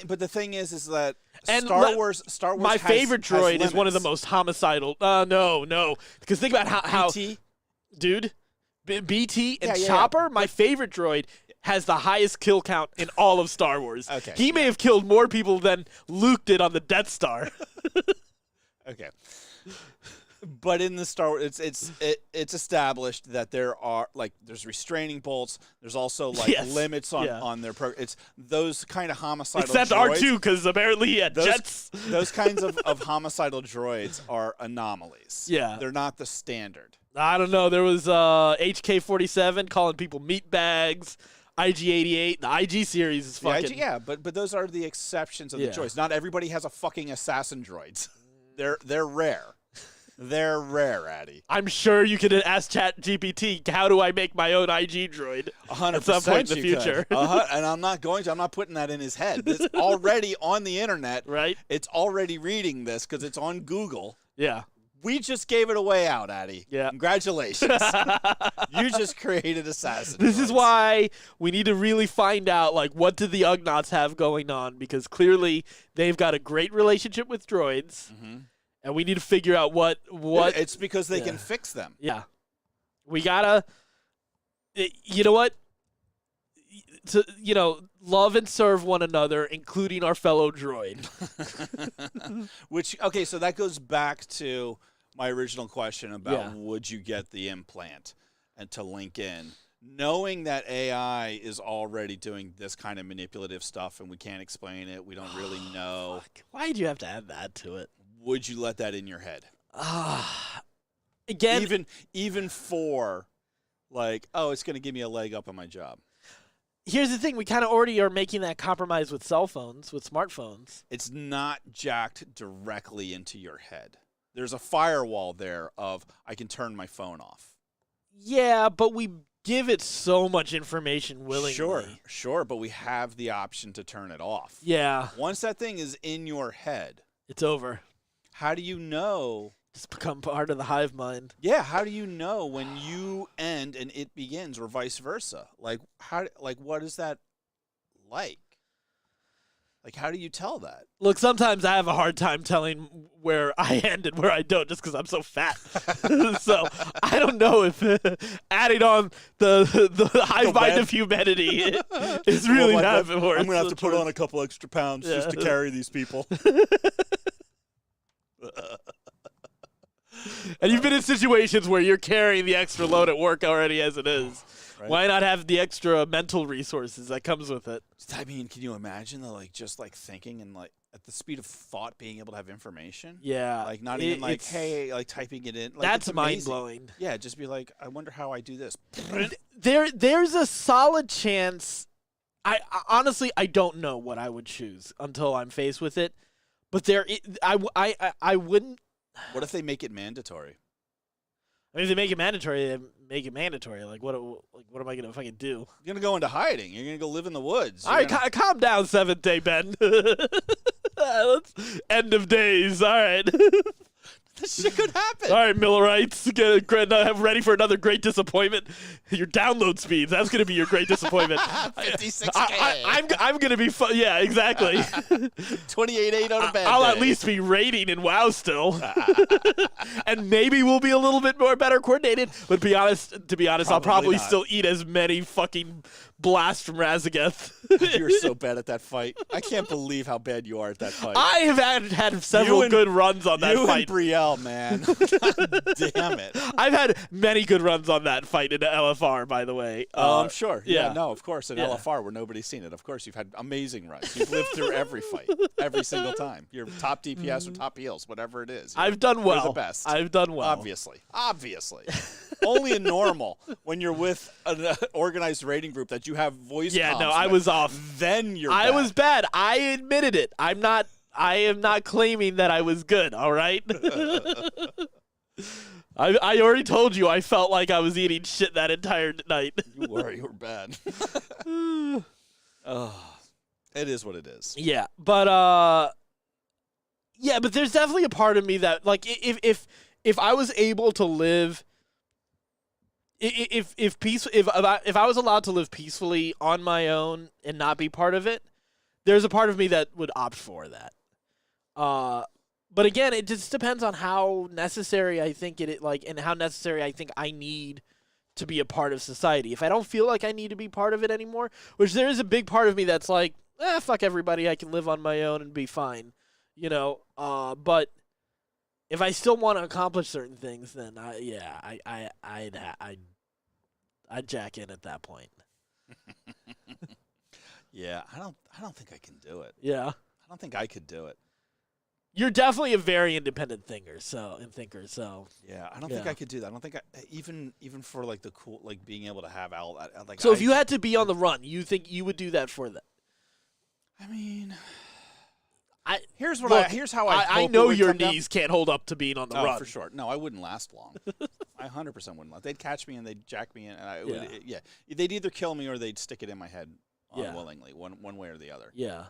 But the thing is that and Star Wars. My favorite droid is one of the most homicidal. No. Because think about how BT? Dude, BT and Chopper. My favorite droid has the highest kill count in all of Star Wars. Okay. He may have killed more people than Luke did on the Death Star. Okay. But in the Star Wars, it's established that there's restraining bolts. There's also limits on their It's those kind of homicidal. Except droids. R2, because apparently he had jets. Those kinds of homicidal droids are anomalies. Yeah, they're not the standard. I don't know. There was HK-47 calling people meat bags. IG-88, the IG series is fucking. But those are the exceptions of the droids. Not everybody has a fucking assassin droids. They're rare. They're rare, Addy. I'm sure you could ask ChatGPT, how do I make my own IG droid 100% at some point in the future? And I'm not going to. I'm not putting that in his head. It's already on the internet. Right? It's already reading this because it's on Google. Yeah. We just gave it away out, Addy. Yeah. Congratulations. You just created assassin. This is why we need to really find out, like, what do the Ugnaughts have going on? Because clearly they've got a great relationship with droids, and we need to figure out what. It's because they can fix them. Yeah. We gotta. You know what? To love and serve one another, including our fellow droid. So that goes back to my original question about would you get the implant and to link in. Knowing that AI is already doing this kind of manipulative stuff and we can't explain it, we don't really know. Why'd you have to add that to it? Would you let that in your head? Again, even for like, oh, it's going to give me a leg up on my job. Here's the thing. We kind of already are making that compromise with cell phones, with smartphones. It's not jacked directly into your head. There's a firewall there of I can turn my phone off. Yeah, but we give it so much information willingly. Sure, but we have the option to turn it off. Yeah. Once that thing is in your head, it's over. How do you know? Just become part of the hive mind. Yeah, how do you know when you end and it begins, or vice versa? Like what is that like? Like, how do you tell that? Look, sometimes I have a hard time telling where I end and where I don't just because I'm so fat. So I don't know if adding on the hive mind of humanity is really that important. I'm going to have to put on a couple extra pounds just to carry these people. And you've been in situations where you're carrying the extra load at work already as it is. Right. Why not have the extra mental resources that comes with it? I mean, can you imagine just thinking and at the speed of thought being able to have information? Yeah. Like not even typing it in. Like, that's mind-blowing. Yeah, just be like, I wonder how I do this. There's a solid chance. I honestly don't know what I would choose until I'm faced with it. But I wouldn't. What if they make it mandatory? I mean, if they make it mandatory, they make it mandatory. Like, what am I going to fucking do? You're going to go into hiding. You're going to go live in the woods. All right, calm down, Seventh Day Ben. End of days. All right. This shit could happen. All right, Millerites, get ready for another great disappointment. Your download speeds, that's going to be your great disappointment. 56K. I'm going to be yeah, exactly. 28.8 on a bad I'll day. at least be raiding in WoW still. And maybe we'll be a little bit better coordinated. But to be honest, I'll probably still eat as many fucking blasts from Razageth. You're so bad at that fight. I can't believe how bad you are at that fight. I have had several good runs on that fight. You and Brielle, man. God damn it. I've had many good runs on that fight in LFR, by the way. I'm sure. Yeah, no, of course. In LFR, where nobody's seen it, of course, you've had amazing runs. You've lived through every fight, every single time. You're top DPS or top heals, whatever it is. I've done well. You're the best. I've done well. Obviously. Only in normal, when you're with an organized raiding group that you have voice comms no, I was off. Then you're bad. I was bad. I admitted it. I am not claiming that I was good, all right? I already told you I felt like I was eating shit that entire night. You were bad. It is what it is. Yeah, but there's definitely a part of me that, like, if I was able to live, if I was allowed to live peacefully on my own and not be part of it, there's a part of me that would opt for that. But again, it just depends on how necessary I think and how necessary I think I need to be a part of society. If I don't feel like I need to be part of it anymore, which there is a big part of me that's like, fuck everybody, I can live on my own and be fine, but if I still want to accomplish certain things, then I'd jack in at that point. Yeah, I don't think I can do it. Yeah, I don't think I could do it. You're definitely a very independent thinker. So yeah, I don't think I could do that. I don't think even for like the cool, like being able to have all that. Like, so if you had to be on the run, you think you would do that for them? I mean, Here's how I hope know it would your come down. knees can't hold up to being on the run. For sure. No, I wouldn't last long. I 100% wouldn't last. They'd catch me and they'd jack me in, and they'd either kill me or they'd stick it in my head unwillingly, one way or the other. Yeah.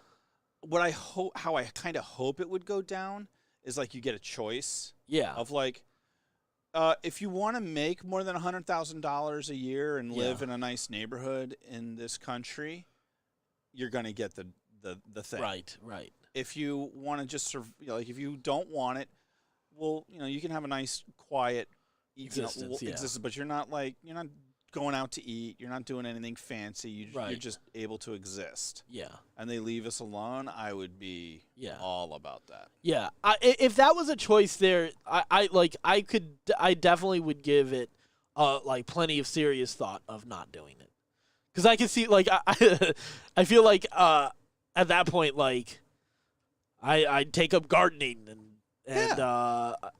What I hope, how I kind of hope it would go down, is like you get a choice. Yeah. Of like, if you want to make more than $100,000 a year and live in a nice neighborhood in this country, you're gonna get the thing. Right. If you want to just like if you don't want it, well, you can have a nice quiet existence, but you're not going out to eat, you're not doing anything fancy, you're just able to exist. Yeah. And they leave us alone, I would be all about that. Yeah. If that was a choice there, I definitely would give it like plenty of serious thought of not doing it. Cuz I can see like I feel like at that point like I'd take up gardening and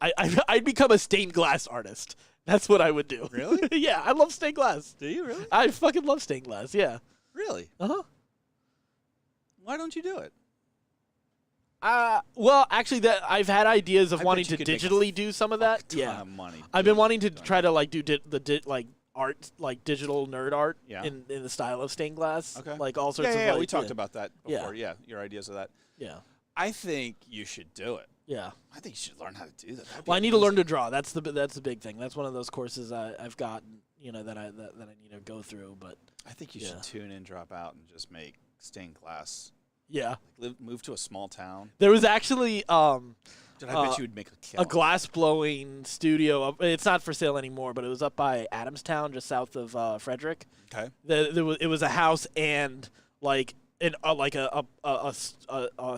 I'd become a stained glass artist. That's what I would do. Really? Yeah, I love stained glass. Do you really? I fucking love stained glass. Yeah. Really? Uh-huh. Why don't you do it? Well, actually, I've had ideas of wanting to digitally do some of that. Ton of money. I've been wanting to try to like do like art, like digital nerd art in the style of stained glass. Okay. Like all sorts of. Yeah, we talked about that before. Yeah. Yeah, your ideas of that. Yeah. I think you should do it. Yeah. I think you should learn how to do that. Well, I need to learn to draw. That's the big thing. That's one of those courses I've gotten, that I need to go through. But I think you should tune in, drop out, and just make stained glass. Yeah. Like move to a small town. There was actually Dude, I bet you would make a glass blowing studio. It's not for sale anymore, but it was up by Adamstown, just south of Frederick. Okay. It was a house and like a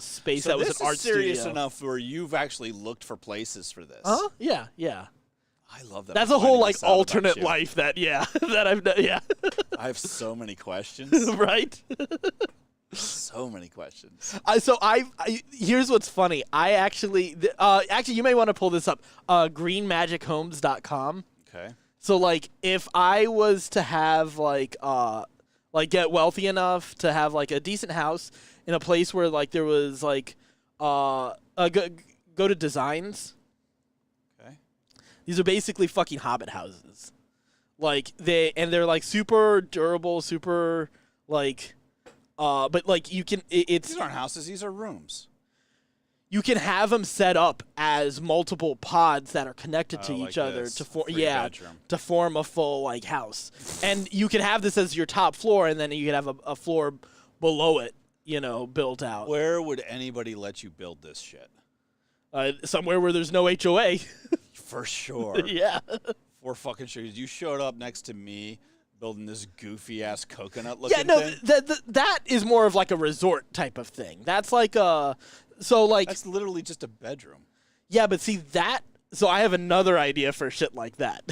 space that was an art studio. This is serious enough where you've actually looked for places for this. Huh? Yeah. I love that. That's a whole like alternate life that that I've done. Yeah. I have so many questions. Right. So many questions. So here's what's funny. I actually you may want to pull this up. greenmagichomes.com. Okay. So like if I was to have like get wealthy enough to have like a decent house in a place where like there was like go to Designs. Okay. These are basically fucking Hobbit houses. Like they're like super durable, super like but like you can these aren't houses, these are rooms. You can have them set up as multiple pods that are connected to each other to form a full like house. And you can have this as your top floor, and then you can have a floor below it, built out. Where would anybody let you build this shit? Somewhere where there's no HOA. For sure. Yeah. For fucking sure. You showed up next to me building this goofy ass coconut looking thing. That is more of like a resort type of thing. That's like that's literally just a bedroom. Yeah, but see that. So I have another idea for shit like that.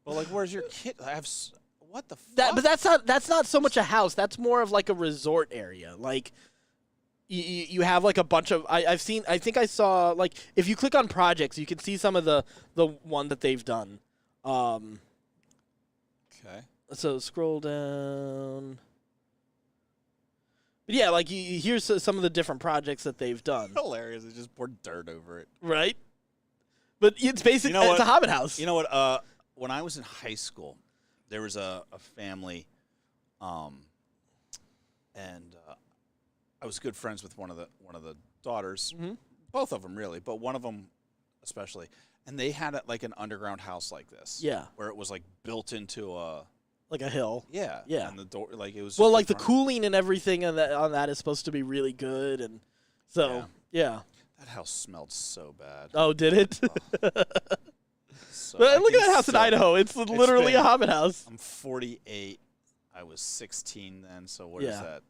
Well, like, where's your kid? What the fuck? But that's not so much a house. That's more of like a resort area. Like you have like a bunch of. I think I saw like if you click on projects, you can see some of the one that they've done. Okay. So scroll down. But yeah, like here's some of the different projects that they've done. Hilarious! They just poured dirt over it. Right. But it's basically it's a Hobbit house. You know what? When I was in high school, there was a family, and I was good friends with one of the daughters, both of them really, but one of them especially, and they had like an underground house like this. Yeah. Where it was like built into a hill. Yeah. Yeah. And the door, like it was. Well, like the cooling and everything on that is supposed to be really good, and so yeah. That house smelled so bad. Oh, did it? So but look at that house in Idaho. It's literally a Hobbit house. I'm 48. I was 16 then, so what is that?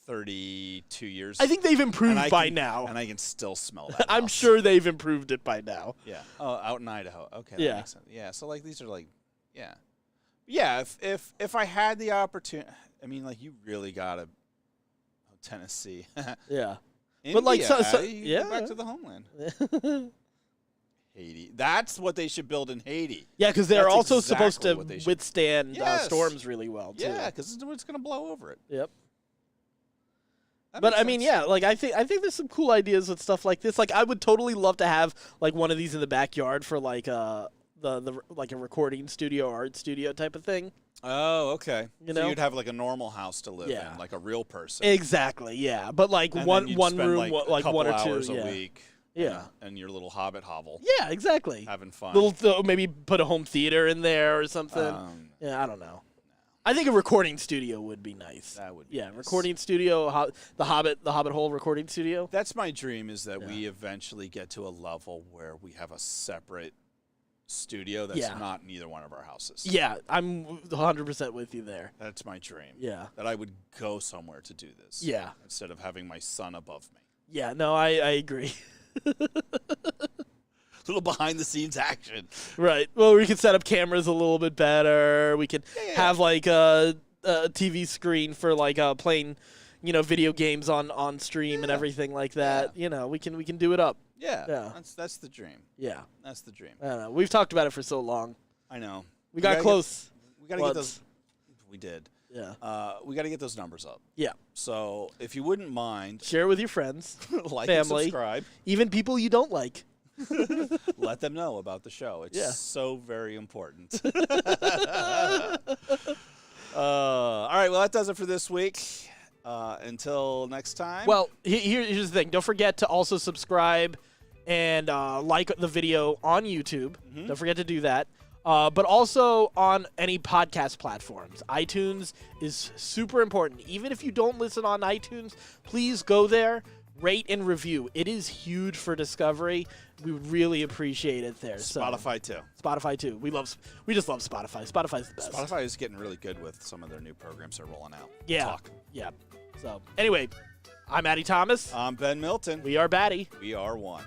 32 years. I think they've improved by now. And I can still smell that. I'm sure they've improved it by now. Yeah. Oh, out in Idaho. Okay. Yeah. That makes sense. Yeah. So like these are like, yeah. Yeah. If I had the opportunity, I mean, like you really gotta Tennessee. Yeah. India, but like go back to the homeland. Haiti. That's what they should build in Haiti. Yeah, because they're also supposed to withstand Yes. storms really well too. Yeah, because it's going to blow over it. Yep. But I mean, yeah, like I think there's some cool ideas with stuff like this. Like I would totally love to have like one of these in the backyard for like the like a recording studio, art studio type of thing. Oh, okay. You so know? you'd have like a normal house to live in, like a real person. Exactly. Yeah, but like And one then you'd one spend, room, like, like a couple one or hours two. a week. Yeah. And your little Hobbit hovel. Yeah, exactly. Having fun. Maybe put a home theater in there or something. Yeah, I don't know. I think a recording studio would be nice. That would be nice. Recording studio, the Hobbit hole recording studio. That's my dream, is that we eventually get to a level where we have a separate studio that's not in either one of our houses. Yeah, I'm 100% with you there. That's my dream. Yeah. That I would go somewhere to do this. Yeah. Instead of having my son above me. Yeah, no, I agree. Little behind the scenes action. Right. Well, we could set up cameras a little bit better. We could have like a TV screen for like playing, video games on stream and everything like that. Yeah. We can do it up. Yeah. That's the dream. Yeah. That's the dream. I don't know. We've talked about it for so long. I know. We got close. We got to get those. We did. Yeah. We got to get those numbers up. Yeah. So if you wouldn't mind, share with your friends, like family, and subscribe, even people you don't like. Let them know about the show. It's so very important. All right. Well, that does it for this week. Until next time. Well, here's the thing. Don't forget to also subscribe and like the video on YouTube. Don't forget to do that. But also on any podcast platforms. iTunes is super important. Even if you don't listen on iTunes, please go there, rate and review. It is huge for discovery. We would really appreciate it there. Spotify too. Spotify too. We just love Spotify. Spotify's the best. Spotify is getting really good with some of their new programs they're rolling out. Yeah. Talk. Yeah. So anyway, I'm Addy Thomas. I'm Ben Milton. We are Baddy. We are one.